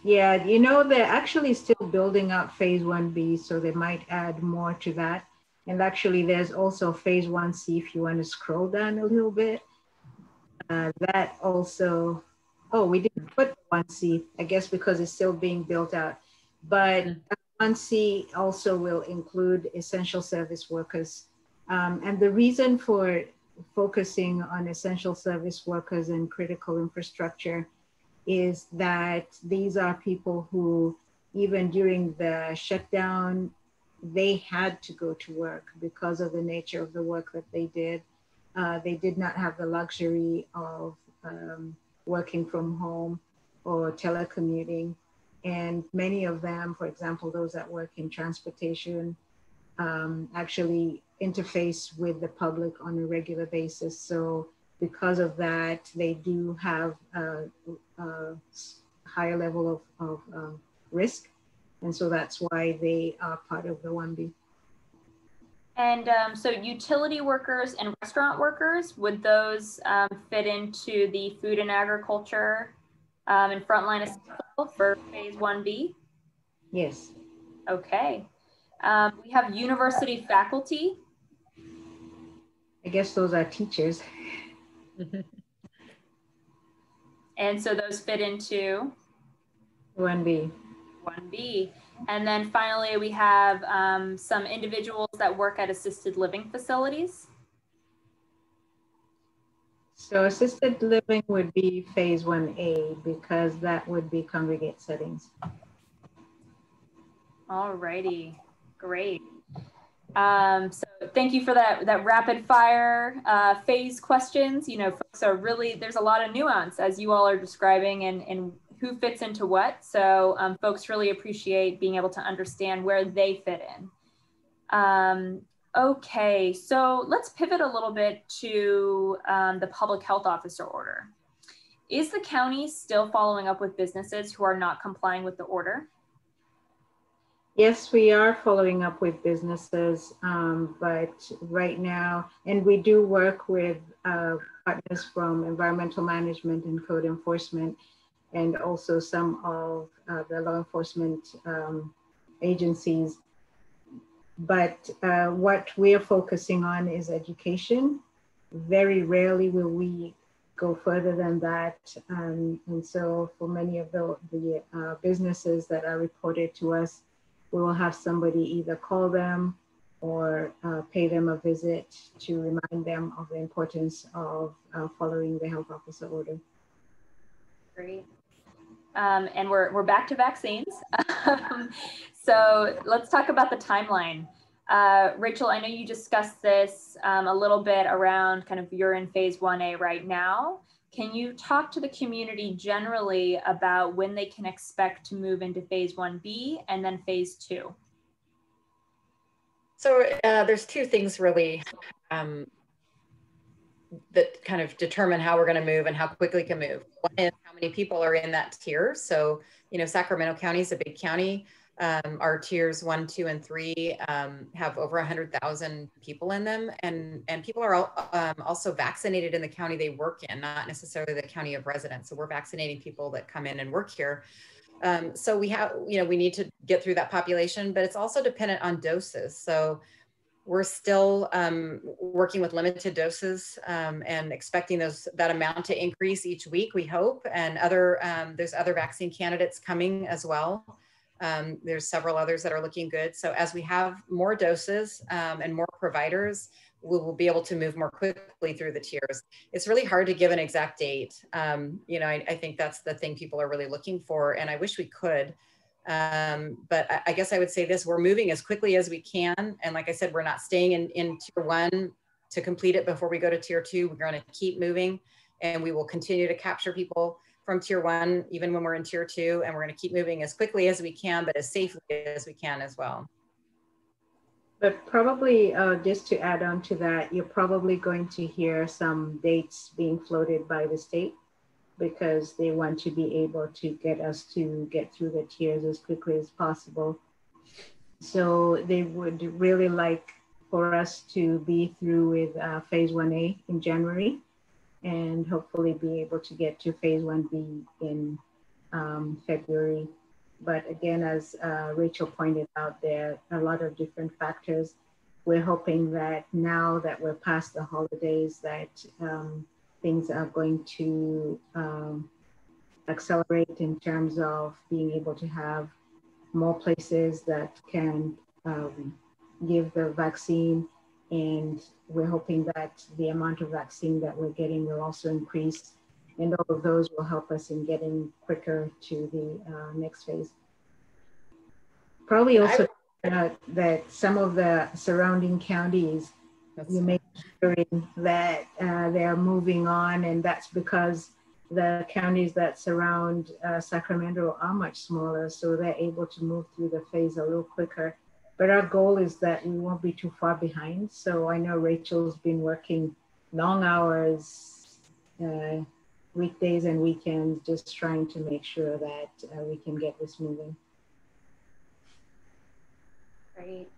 S1: Yeah, you know, they're actually still building up phase 1B, so they might add more to that. And actually, there's also phase 1C if you want to scroll down a little bit. That also, oh, we didn't put 1C, I guess because it's still being built out. But 1C also will include essential service workers. And the reason for focusing on essential service workers and critical infrastructure is that these are people who, even during the shutdown, they had to go to work because of the nature of the work that they did. They did not have the luxury of working from home or telecommuting. And many of them, for example, those that work in transportation, actually interface with the public on a regular basis. So because of that, they do have a higher level of risk. And so that's why they are part of the 1B.
S3: And so utility workers and restaurant workers, would those fit into the food and agriculture and frontline essential for phase 1B?
S1: Yes.
S3: Okay. We have university faculty.
S1: I guess those are teachers.
S3: And so those fit into
S1: 1B.
S3: 1B. And then finally, we have some individuals that work at assisted living facilities.
S1: So assisted living would be phase 1A because that would be congregate settings.
S3: All righty, great. So thank you for that rapid fire phase questions. You know, folks are really, there's a lot of nuance as you all are describing and who fits into what. So folks really appreciate being able to understand where they fit in. Okay, so let's pivot a little bit to the public health officer order. Is the county still following up with businesses who are not complying with the order?
S1: Yes, we are following up with businesses, but right now, and we do work with partners from environmental management and code enforcement, and also some of the law enforcement agencies. But what we're focusing on is education. Very rarely will we go further than that. And so for many of the businesses that are reported to us, we will have somebody either call them or pay them a visit to remind them of the importance of following the health officer order.
S3: Great. And we're back to vaccines. So let's talk about the timeline. Rachel, I know you discussed this a little bit around kind of you're in phase 1A right now. Can you talk to the community generally about when they can expect to move into phase 1B and then phase 2?
S2: So there's two things really that kind of determine how we're going to move and how quickly we can move. One is how many people are in that tier. So, you know, Sacramento County is a big county. Our tiers 1, 2, and 3 have over 100,000 people in them, and people are also vaccinated in the county they work in, not necessarily the county of residence. So we're vaccinating people that come in and work here. So we have, you know, we need to get through that population, but it's also dependent on doses. So we're still working with limited doses and expecting that amount to increase each week, we hope. And there's other vaccine candidates coming as well. There's several others that are looking good. So as we have more doses and more providers, we will be able to move more quickly through the tiers. It's really hard to give an exact date. You know, I think that's the thing people are really looking for, and I wish we could. But I guess I would say this: we're moving as quickly as we can. And like I said, we're not staying in tier 1 to complete it before we go to tier 2. We're going to keep moving, and we will continue to capture people from tier 1, even when we're in tier 2, and we're going to keep moving as quickly as we can, but as safely as we can as well.
S1: But probably just to add on to that, you're probably going to hear some dates being floated by the state because they want to be able to get us to get through the tiers as quickly as possible. So they would really like for us to be through with phase 1A in January, and hopefully be able to get to phase 1B in February. But again, as Rachel pointed out, there are a lot of different factors. We're hoping that now that we're past the holidays, that things are going to accelerate in terms of being able to have more places that can give the vaccine. And we're hoping that the amount of vaccine that we're getting will also increase. And all of those will help us in getting quicker to the next phase. Probably also that some of the surrounding counties, you may be hearing that they're moving on, and that's because the counties that surround Sacramento are much smaller, so they're able to move through the phase a little quicker. But our goal is that we won't be too far behind. So I know Rachel's been working long hours, weekdays and weekends, just trying to make sure that we can get this moving.
S3: Great.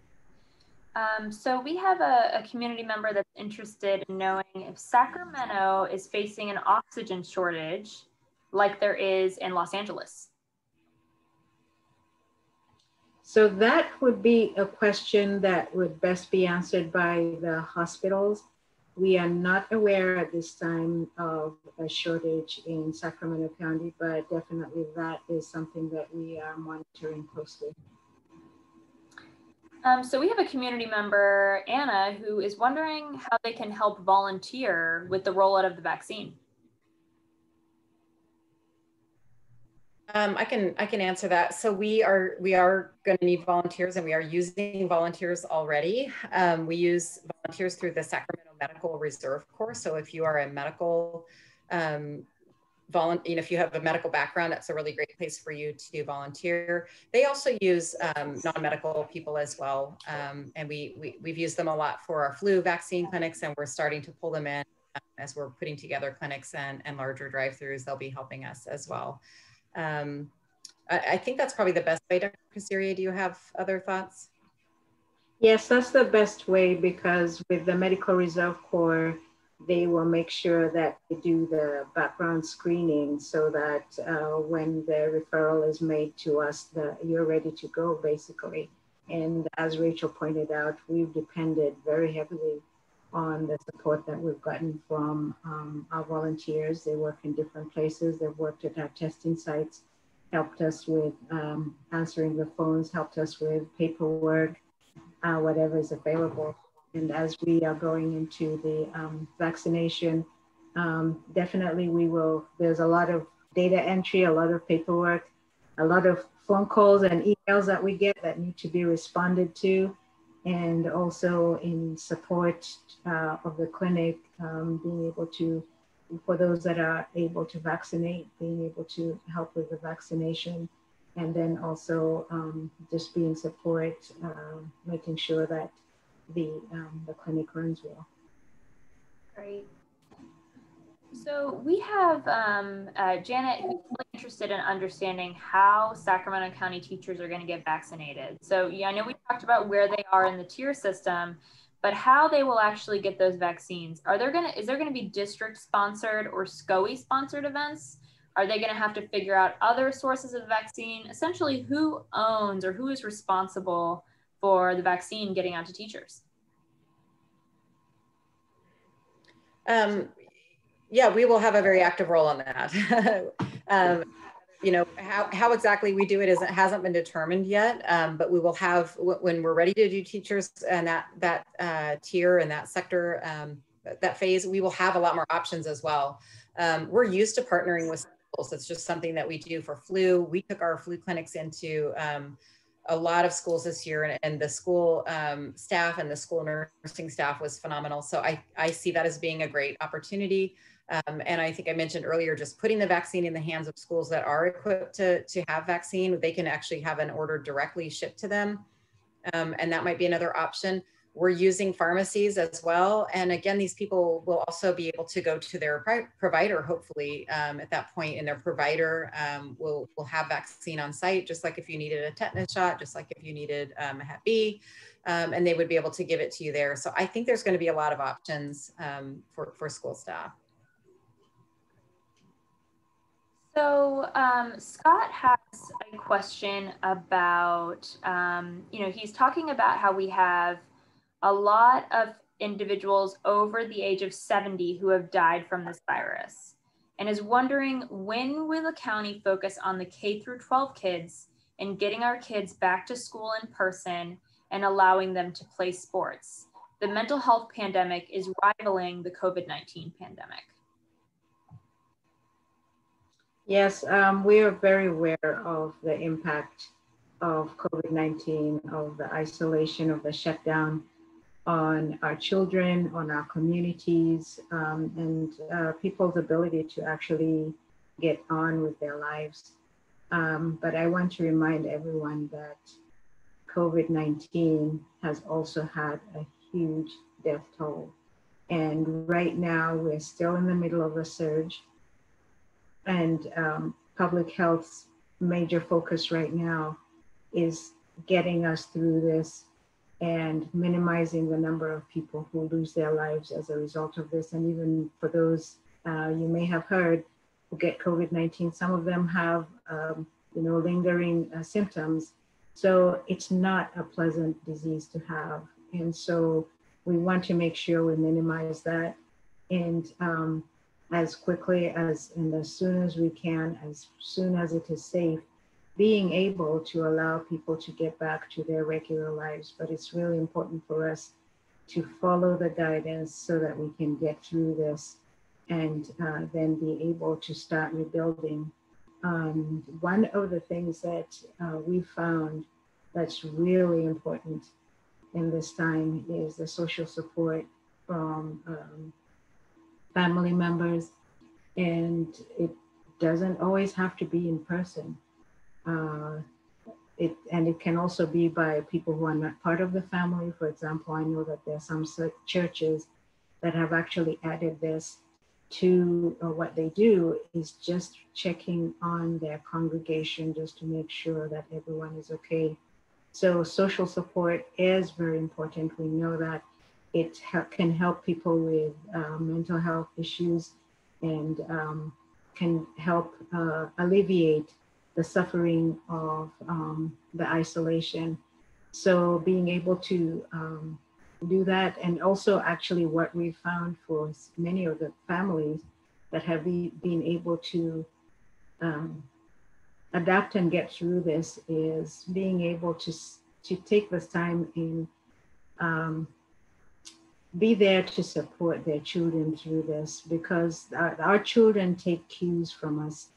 S3: So we have a community member that's interested in knowing if Sacramento is facing an oxygen shortage like there is in Los Angeles.
S1: So that would be a question that would best be answered by the hospitals. We are not aware at this time of a shortage in Sacramento County, but definitely that is something that we are monitoring closely.
S3: So we have a community member, Anna, who is wondering how they can help volunteer with the rollout of the vaccine.
S2: I can answer that. So we are going to need volunteers, and we are using volunteers already. We use volunteers through the Sacramento Medical Reserve Corps. So if you are a medical if you have a medical background, that's a really great place for you to volunteer. They also use non-medical people as well. And we've used them a lot for our flu vaccine clinics, and we're starting to pull them in as we're putting together clinics and larger drive-throughs. They'll be helping us as well. I think that's probably the best way. Dr. Kasirye, do you have other thoughts?
S1: Yes, that's the best way, because with the Medical Reserve Corps, they will make sure that they do the background screening so that when the referral is made to us, you're ready to go, basically. And as Rachel pointed out, we've depended very heavily on the support that we've gotten from our volunteers. They work in different places. They've worked at our testing sites, helped us with answering the phones, helped us with paperwork, whatever is available. And as we are going into the vaccination, definitely there's a lot of data entry, a lot of paperwork, a lot of phone calls and emails that we get that need to be responded to. And also in support of the clinic, being able to, for those that are able to vaccinate, being able to help with the vaccination. And then also just being support, making sure that the clinic runs well.
S3: Great. So we have Janet, who's really interested in understanding how Sacramento County teachers are going to get vaccinated. So yeah, I know we talked about where they are in the tier system, but how they will actually get those vaccines. Is there going to be district sponsored or SCOE sponsored events? Are they going to have to figure out other sources of vaccine? Essentially, who owns or who is responsible for the vaccine getting out to teachers?
S2: Yeah, we will have a very active role on that. You know, how exactly we do it hasn't been determined yet, but we will have, when we're ready to do teachers and that tier and that sector, that phase, we will have a lot more options as well. We're used to partnering with schools. It's just something that we do for flu. We took our flu clinics into a lot of schools this year, and the school staff and the school nursing staff was phenomenal. So I see that as being a great opportunity. And I think I mentioned earlier, just putting the vaccine in the hands of schools that are equipped to have vaccine, they can actually have an order directly shipped to them. And that might be another option. We're using pharmacies as well. And again, these people will also be able to go to their provider, hopefully at that point, and their provider will have vaccine on site, just like if you needed a tetanus shot, just like if you needed a Hep B, and they would be able to give it to you there. So I think there's going to be a lot of options for school staff.
S3: So Scott has a question about, he's talking about how we have a lot of individuals over the age of 70 who have died from this virus, and is wondering, when will the county focus on the K through 12 kids and getting our kids back to school in person and allowing them to play sports? The mental health pandemic is rivaling the COVID-19 pandemic.
S1: Yes, we are very aware of the impact of COVID-19, of the isolation, of the shutdown on our children, on our communities, and people's ability to actually get on with their lives. But I want to remind everyone that COVID-19 has also had a huge death toll. And right now we're still in the middle of a surge. And public health's major focus right now is getting us through this and minimizing the number of people who lose their lives as a result of this. And even for those you may have heard who get COVID-19, some of them have lingering symptoms. So it's not a pleasant disease to have. And so we want to make sure we minimize that. And as quickly as and as soon as we can, as soon as it is safe, being able to allow people to get back to their regular lives. But it's really important for us to follow the guidance so that we can get through this and then be able to start rebuilding. One of the things that we found that's really important in this time is the social support from family members, and it doesn't always have to be in person. It can also be by people who are not part of the family. For example, I know that there are some churches that have actually added this to what they do, is just checking on their congregation just to make sure that everyone is okay. So social support is very important. We know that it can help people with mental health issues and can help alleviate the suffering of the isolation. So being able to do that, and also actually what we found for many of the families that have been able to adapt and get through this, is being able to take this time and be there to support their children through this, because our children take cues from us.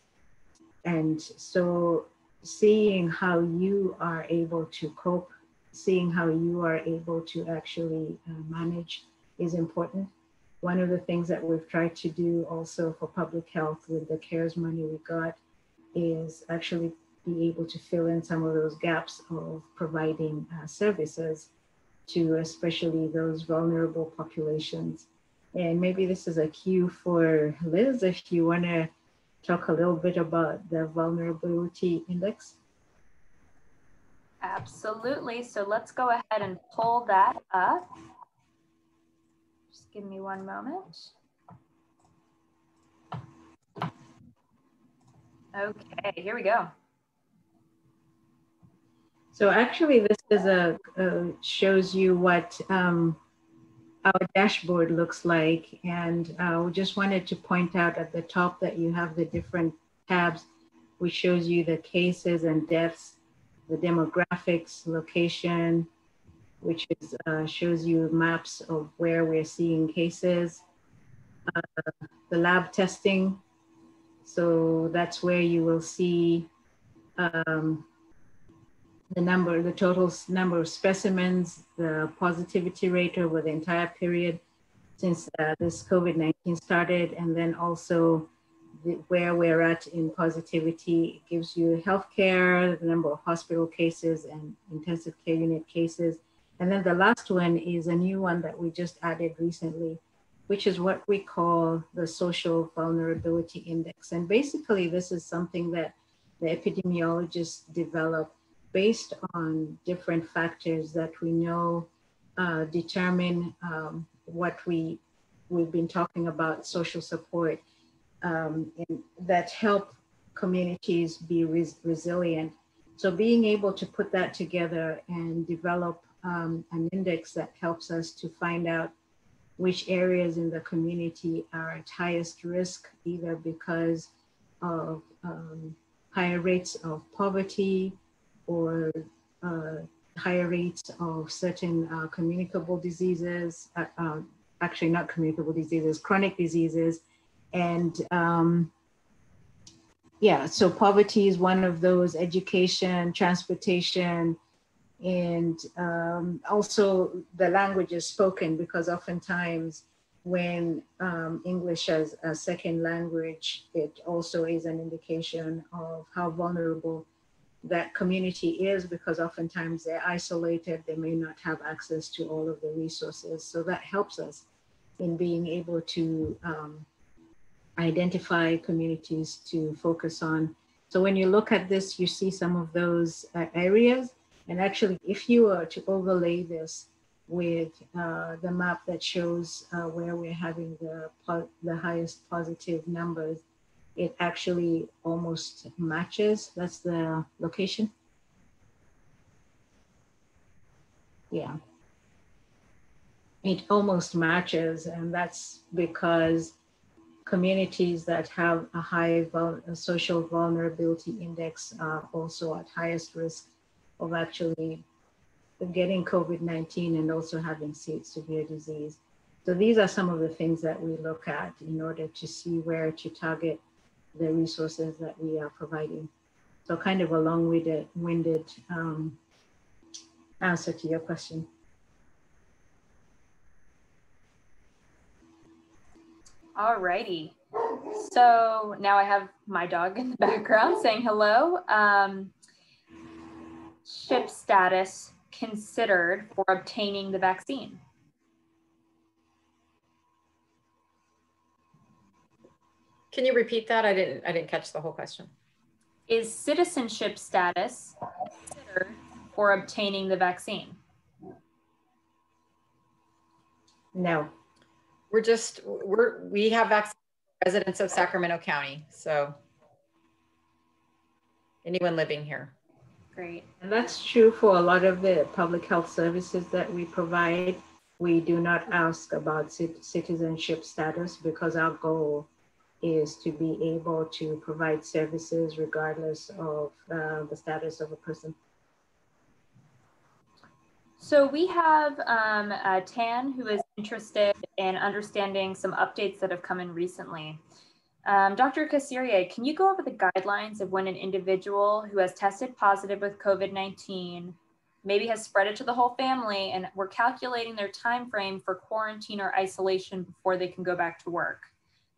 S1: And so seeing how you are able to cope, seeing how you are able to actually manage is important. One of the things that we've tried to do also for public health with the CARES money we got is actually be able to fill in some of those gaps of providing services to especially those vulnerable populations. And maybe this is a cue for Liz, if you want to talk a little bit about the vulnerability index.
S3: Absolutely. So let's go ahead and pull that up. Just give me one moment. Okay, here we go.
S1: So actually this is shows you what our dashboard looks like. And we just wanted to point out at the top that you have the different tabs, which shows you the cases and deaths, the demographics, location, which is, shows you maps of where we're seeing cases, the lab testing. So that's where you will see the total number of specimens, the positivity rate over the entire period since this COVID-19 started, and then also where we're at in positivity. It gives you healthcare, the number of hospital cases and intensive care unit cases. And then the last one is a new one that we just added recently, which is what we call the social vulnerability index. And basically this is something that the epidemiologists develop based on different factors that we know determine what we've been talking about, social support, and that help communities be resilient. So being able to put that together and develop an index that helps us to find out which areas in the community are at highest risk, either because of higher rates of poverty or higher rates of certain communicable diseases, actually not communicable diseases, chronic diseases. And yeah, so poverty is one of those, education, transportation, and also the language is spoken, because oftentimes when English as a second language, it also is an indication of how vulnerable that community is, because oftentimes they're isolated, they may not have access to all of the resources. So that helps us in being able to identify communities to focus on. So when you look at this, you see some of those areas. And actually, if you were to overlay this with the map that shows where we're having the highest positive numbers, it actually almost matches. That's the location. Yeah. It almost matches, and that's because communities that have a high social vulnerability index are also at highest risk of actually getting COVID-19 and also having severe disease. So these are some of the things that we look at in order to see where to target the resources that we are providing. So kind of a long-winded answer to your question.
S3: All righty. So now I have my dog in the background saying hello. Ship status considered for obtaining the vaccine.
S2: Can you repeat that? I didn't catch the whole question.
S3: Is citizenship status considered for obtaining the vaccine?
S1: No.
S2: We have vaccine residents of Sacramento County. So anyone living here.
S3: Great.
S1: And that's true for a lot of the public health services that we provide. We do not ask about citizenship status, because our goal is to be able to provide services regardless of the status of a person.
S3: So we have Tan, who is interested in understanding some updates that have come in recently. Dr. Kasirye, can you go over the guidelines of when an individual who has tested positive with COVID-19 maybe has spread it to the whole family, and we're calculating their time frame for quarantine or isolation before they can go back to work?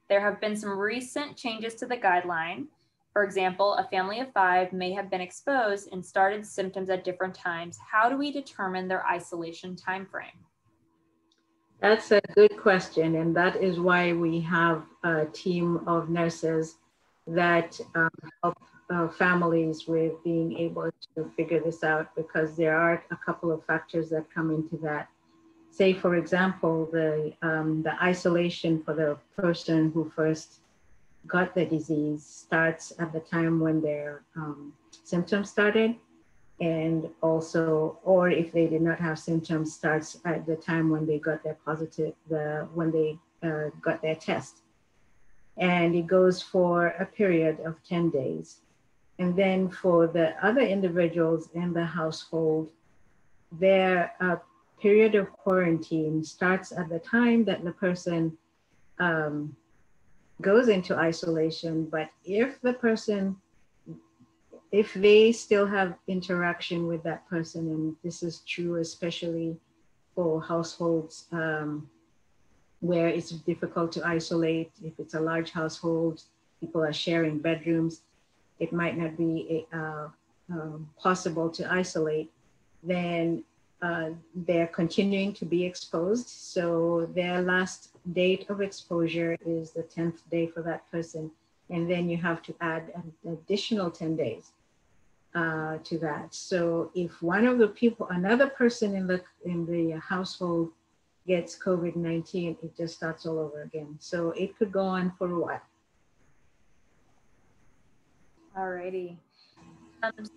S3: There have been some recent changes to the guideline. For example, a family of 5 may have been exposed and started symptoms at different times. How do we determine their isolation timeframe?
S1: That's a good question, and that is why we have a team of nurses that help families with being able to figure this out, because there are a couple of factors that come into that. Say, for example, the isolation for the person who first got the disease starts at the time when their symptoms started, and also, or if they did not have symptoms, starts at the time when they got their when they got their test. And it goes for a period of 10 days. And then for the other individuals in the household, their period of quarantine starts at the time that the person goes into isolation. But if the person, if they still have interaction with that person, and this is true especially for households where it's difficult to isolate, if it's a large household, people are sharing bedrooms, it might not be possible to isolate, then they're continuing to be exposed. So their last date of exposure is the 10th day for that person. And then you have to add an additional 10 days to that. So if one of the people, another person in the household gets COVID-19, it just starts all over again. So it could go on for a while.
S3: Alrighty.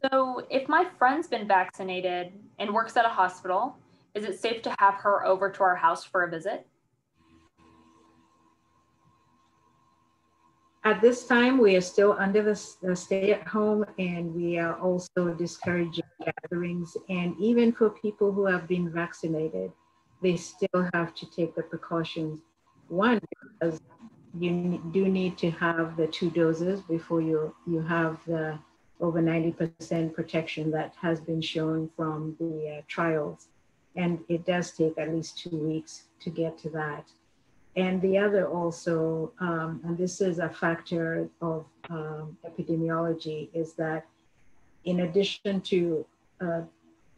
S3: So if my friend's been vaccinated and works at a hospital, is it safe to have her over to our house for a visit?
S1: At this time, we are still under the stay at home, and we are also discouraging gatherings. And even for people who have been vaccinated, they still have to take the precautions. One, because you do need to have the 2 doses before you have the over 90% protection that has been shown from the trials. And it does take at least 2 weeks to get to that. And the other also, and this is a factor of epidemiology, is that in addition to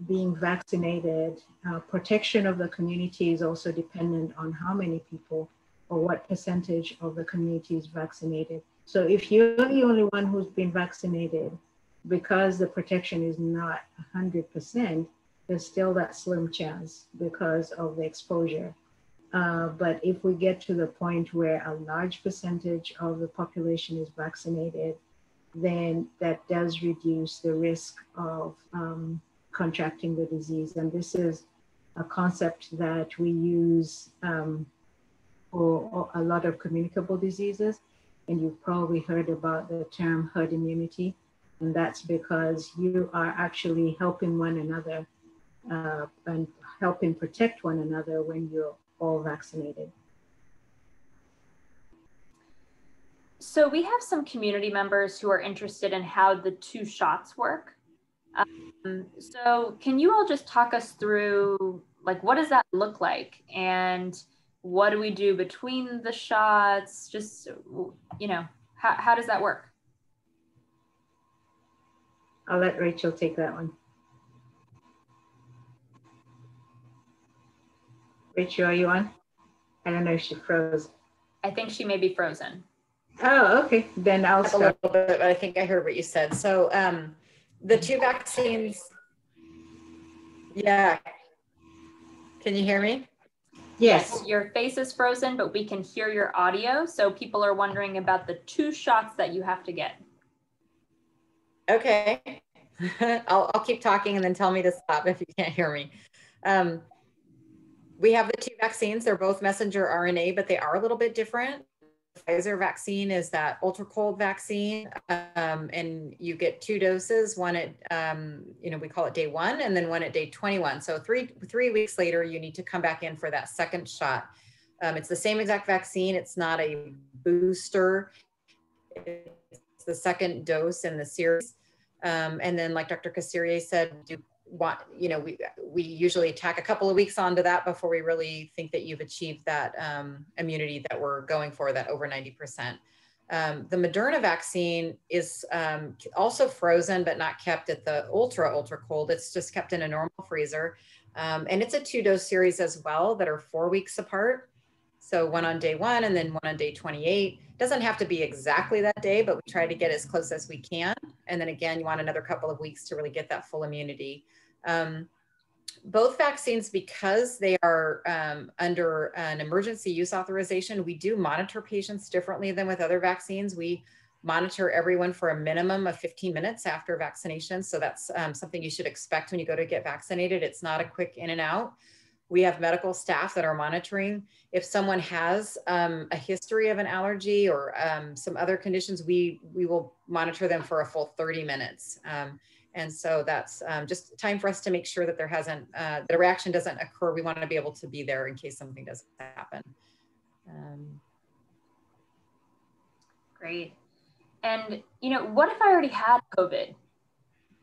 S1: being vaccinated, protection of the community is also dependent on how many people or what percentage of the community is vaccinated. So if you're the only one who's been vaccinated, because the protection is not 100%, there's still that slim chance because of the exposure. But if we get to the point where a large percentage of the population is vaccinated, then that does reduce the risk of contracting the disease. And this is a concept that we use for a lot of communicable diseases. And you've probably heard about the term herd immunity. And that's because you are actually helping one another and helping protect one another when you're all vaccinated.
S3: So we have some community members who are interested in how the 2 shots work. So can you all just talk us through, like, what does that look like? And what do we do between the shots? Just, you know, how does that work?
S1: I'll let Rachel take that one. Rachel, are you on? I don't know if she froze.
S3: I think she may be frozen.
S1: Oh, okay. Then I'll start.
S2: A little bit, but I think I heard what you said. So the 2 vaccines, yeah. Can you hear me?
S1: Yes.
S3: Your face is frozen, but we can hear your audio. So people are wondering about the 2 shots that you have to get.
S2: Okay. I'll keep talking and then tell me to stop if you can't hear me. We have the 2 vaccines. They're both messenger RNA, but they are a little bit different. The Pfizer vaccine is that ultra cold vaccine, and you get 2 doses, one at, we call it day 1, and then one at day 21. So three weeks later, you need to come back in for that second shot. It's the same exact vaccine. It's not a booster. It's the second dose in the series. And then, like Dr. Kasirye said, we usually tack a couple of weeks onto that before we really think that you've achieved that immunity that we're going for, that over 90%. The Moderna vaccine is also frozen, but not kept at the ultra cold. It's just kept in a normal freezer. And it's a 2-dose series as well that are 4 weeks apart. So one on day 1 and then one on day 28. Doesn't have to be exactly that day, but we try to get as close as we can. And then again, you want another couple of weeks to really get that full immunity. Both vaccines, because they are under an emergency use authorization, we do monitor patients differently than with other vaccines. We monitor everyone for a minimum of 15 minutes after vaccination. So that's something you should expect when you go to get vaccinated. It's not a quick in and out. We have medical staff that are monitoring. If someone has a history of an allergy or some other conditions, we will monitor them for a full 30 minutes. And so that's just time for us to make sure that there hasn't, the reaction doesn't occur. We want to be able to be there in case something does happen.
S3: Great. And, what if I already had COVID?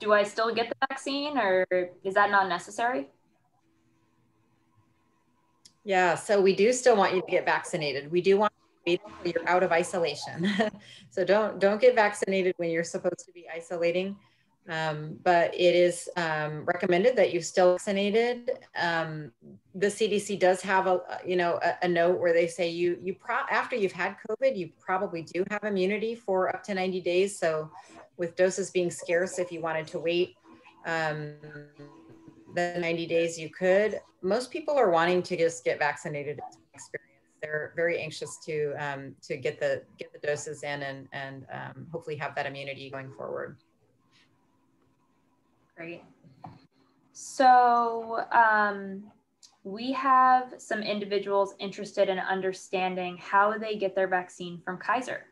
S3: Do I still get the vaccine, or is that not necessary?
S2: Yeah, so we do still want you to get vaccinated. We do want you to wait until you're out of isolation. So don't get vaccinated when you're supposed to be isolating. But it is recommended that you still vaccinated. The CDC does have a note where they say after you've had COVID, you probably do have immunity for up to 90 days. So with doses being scarce, if you wanted to wait the 90 days, you could. Most people are wanting to just get vaccinated. Experience. they're very anxious to get the doses in and hopefully have that immunity going forward.
S3: Great. So we have some individuals interested in understanding how they get their vaccine from Kaiser.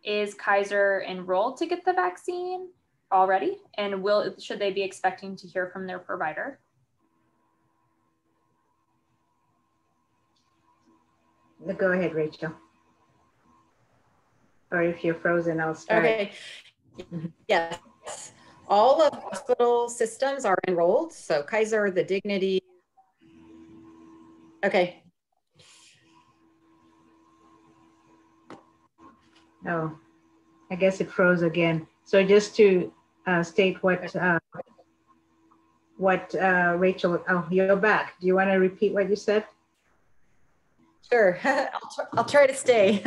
S3: Is Kaiser enrolled to get the vaccine already? And should they be expecting to hear from their provider?
S1: Go ahead, Rachel. Or if you're frozen, I'll start.
S2: Okay. Yes. All of the hospital systems are enrolled. So Kaiser, the Dignity. Okay.
S1: Oh, I guess it froze again. So just to state what Rachel, oh, you're back. Do you want to repeat what you said?
S2: Sure, I'll try to stay.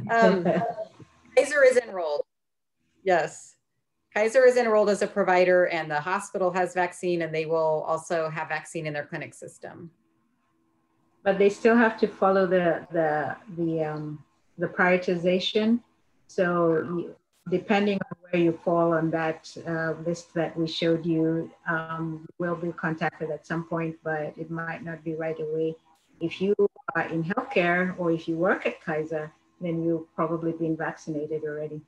S2: Kaiser is enrolled. Yes. Kaiser is enrolled as a provider, and the hospital has vaccine, and they will also have vaccine in their clinic system.
S1: But they still have to follow the prioritization. So depending on where you fall on that list that we showed you, will be contacted at some point, but it might not be right away. If you are in healthcare or if you work at Kaiser, then you've probably been vaccinated already.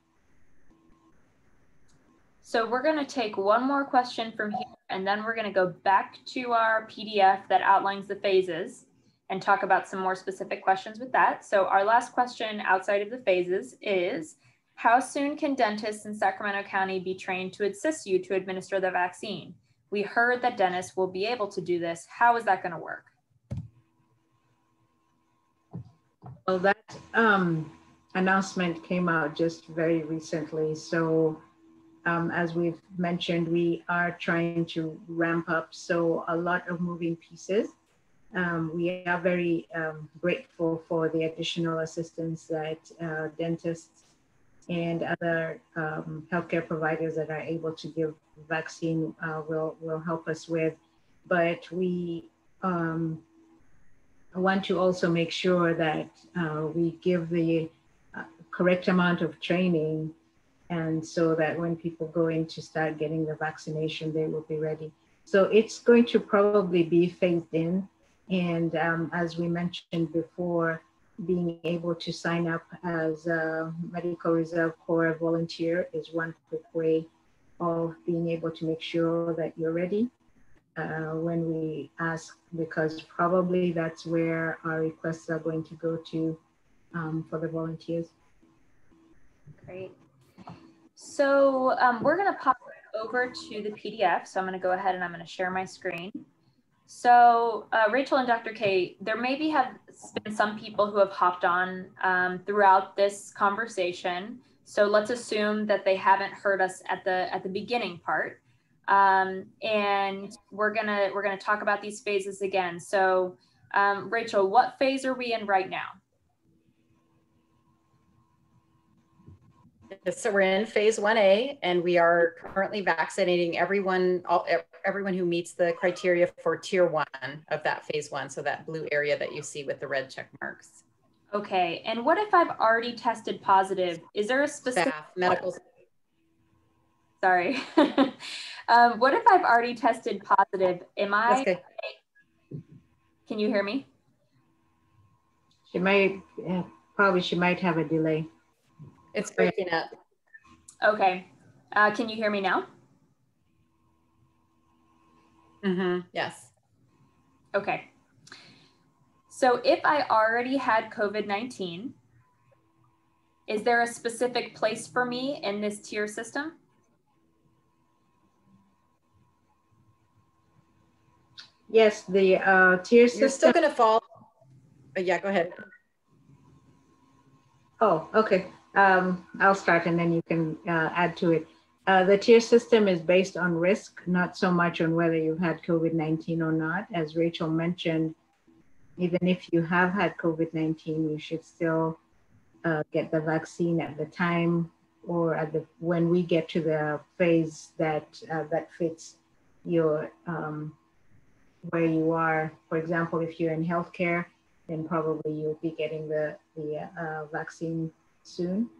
S3: So we're going to take one more question from here, and then we're going to go back to our PDF that outlines the phases and talk about some more specific questions with that. So our last question outside of the phases is, how soon can dentists in Sacramento County be trained to assist you to administer the vaccine? We heard that dentists will be able to do this. How is that going to work?
S1: Well, that announcement came out just very recently. So as we've mentioned, we are trying to ramp up. So a lot of moving pieces. We are very grateful for the additional assistance that dentists and other healthcare providers that are able to give vaccine will help us with. But we want to also make sure that we give the correct amount of training, and so that when people go in to start getting the vaccination, they will be ready. So it's going to probably be phased in. And as we mentioned before, being able to sign up as a Medical Reserve Corps volunteer is one quick way of being able to make sure that you're ready when we ask, because probably that's where our requests are going to go to for the volunteers.
S3: Great. So we're going to pop over to the PDF. So I'm going to go ahead and I'm going to share my screen. So Rachel and Dr. K, there maybe have been some people who have hopped on throughout this conversation. So let's assume that they haven't heard us at the beginning part. And we're gonna talk about these phases again. So Rachel, what phase are we in right now?
S2: So we're in phase 1A, and we are currently vaccinating everyone who meets the criteria for tier 1 of that phase 1. So that blue area that you see with the red check marks.
S3: Okay. And what if I've already tested positive? Is there a specific
S2: staff, medical?
S3: Sorry. What if I've already tested positive? Am I?
S2: Okay.
S3: Can you hear me?
S1: She might have a delay.
S2: It's breaking up.
S3: Okay. Can you hear me now?
S2: Mm-hmm. Yes.
S3: Okay. So if I already had COVID-19, is there a specific place for me in this tier system?
S1: Yes, the tier system.
S2: You're still going to fall. Yeah, go ahead.
S1: Oh, okay. I'll start and then you can add to it. The tier system is based on risk, not so much on whether you've had COVID-19 or not. As Rachel mentioned, even if you have had COVID-19, you should still get the vaccine at the time or when we get to the phase that fits your where you are. For example, if you're in healthcare, then probably you'll be getting the vaccine soon.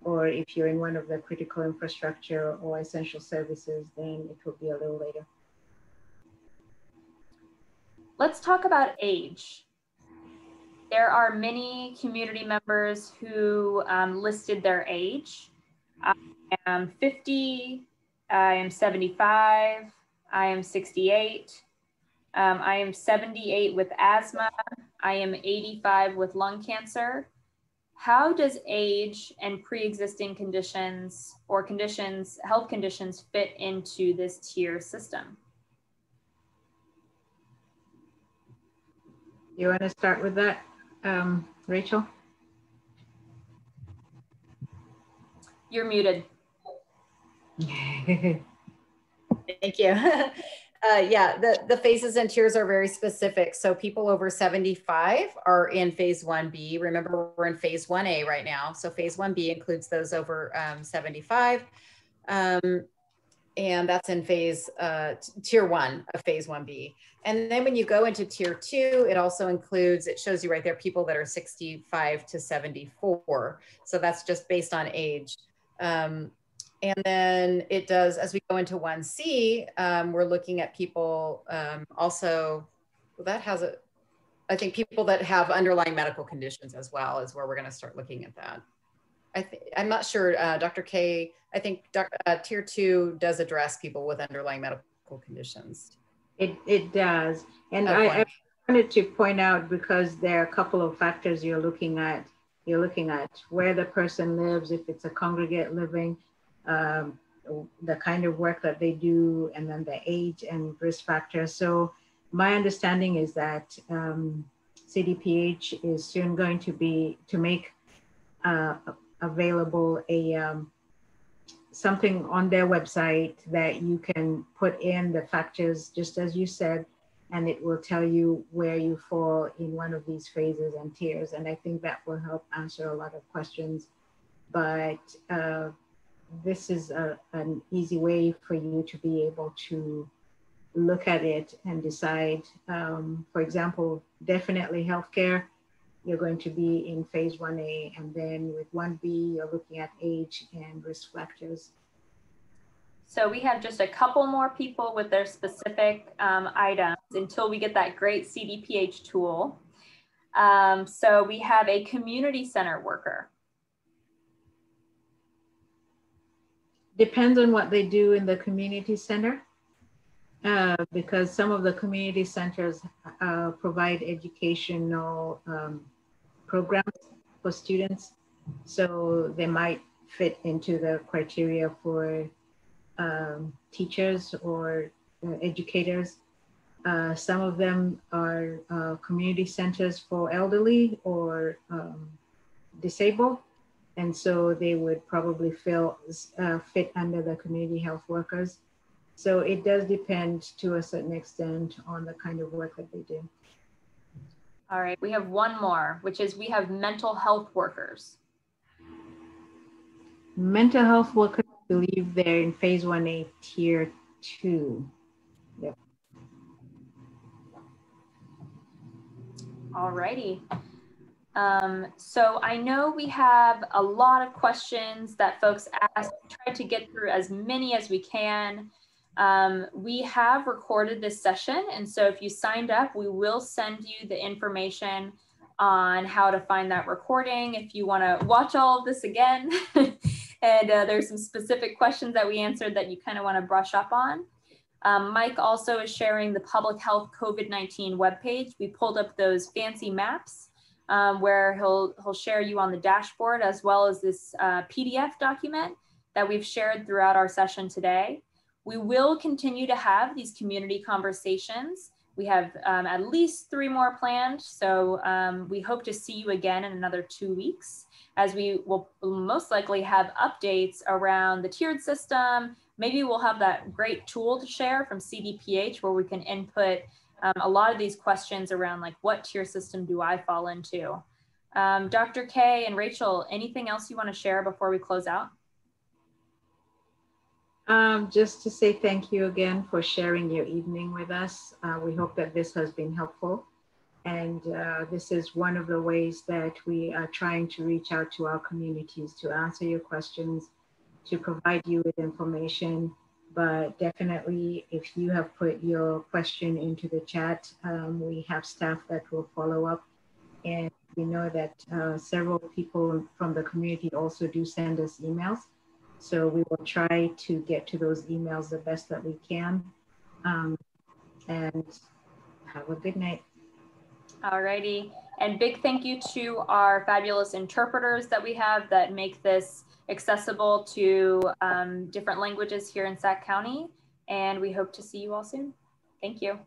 S1: Or if you're in one of the critical infrastructure or essential services, then it will be a little later.
S3: Let's talk about age. There are many community members who listed their age. I am 50, I am 75, I am 68, I am 78 with asthma, I am 85 with lung cancer. How does age and pre-existing conditions or health conditions fit into this tier system?
S1: You want to start with that, Rachel?
S3: You're muted.
S2: Thank you. Yeah, the phases and tiers are very specific. So people over 75 are in phase 1B. Remember, we're in phase 1A right now. So phase 1B includes those over 75. And that's in phase tier 1 of phase 1B. And then when you go into tier 2, it also includes, it shows you right there, people that are 65 to 74. So that's just based on age. And then it does, as we go into 1C, we're looking at people also, well, that has a, I think people that have underlying medical conditions as well is where we're going to start looking at that. I'm not sure, Dr. K, I think tier 2 does address people with underlying medical conditions.
S1: It does. And I wanted to point out, because there are a couple of factors you're looking at. You're looking at where the person lives, if it's a congregate living, the kind of work that they do, and then the age and risk factors. So my understanding is that CDPH is soon going to make available something on their website that you can put in the factors, just as you said, and it will tell you where you fall in one of these phases and tiers. And I think that will help answer a lot of questions. But this is an easy way for you to be able to look at it and decide. For example, definitely healthcare, you're going to be in phase 1A, and then with 1B, you're looking at age and risk factors.
S3: So we have just a couple more people with their specific items until we get that great CDPH tool. So we have a community center worker.
S1: Depends on what they do in the community center, because some of the community centers provide educational programs for students. So they might fit into the criteria for teachers or educators. Some of them are community centers for elderly or disabled. And so they would probably fit under the community health workers. So it does depend to a certain extent on the kind of work that they do.
S3: All right, we have one more, which is we have mental health workers.
S1: Mental health workers, I believe they're in phase 1A, tier 2. Yep.
S3: All righty. So I know we have a lot of questions that folks asked. We tried to get through as many as we can. We have recorded this session, and so if you signed up, we will send you the information on how to find that recording if you want to watch all of this again. And there's some specific questions that we answered that you kind of want to brush up on. Mike also is sharing the Public Health COVID-19 webpage. We pulled up those fancy maps where he'll share you on the dashboard, as well as this PDF document that we've shared throughout our session today. We will continue to have these community conversations. We have at least 3 more planned. So we hope to see you again in another 2 weeks, as we will most likely have updates around the tiered system. Maybe we'll have that great tool to share from CDPH where we can input a lot of these questions around, like, what tier system do I fall into? Dr. K and Rachel, anything else you want to share before we close out?
S1: Just to say thank you again for sharing your evening with us. We hope that this has been helpful. And this is one of the ways that we are trying to reach out to our communities to answer your questions, to provide you with information. But definitely, if you have put your question into the chat, we have staff that will follow up. And we know that several people from the community also do send us emails. So we will try to get to those emails the best that we can. And have a good night.
S3: Alrighty, and big thank you to our fabulous interpreters that we have that make this accessible to different languages here in Sac County. And we hope to see you all soon. Thank you.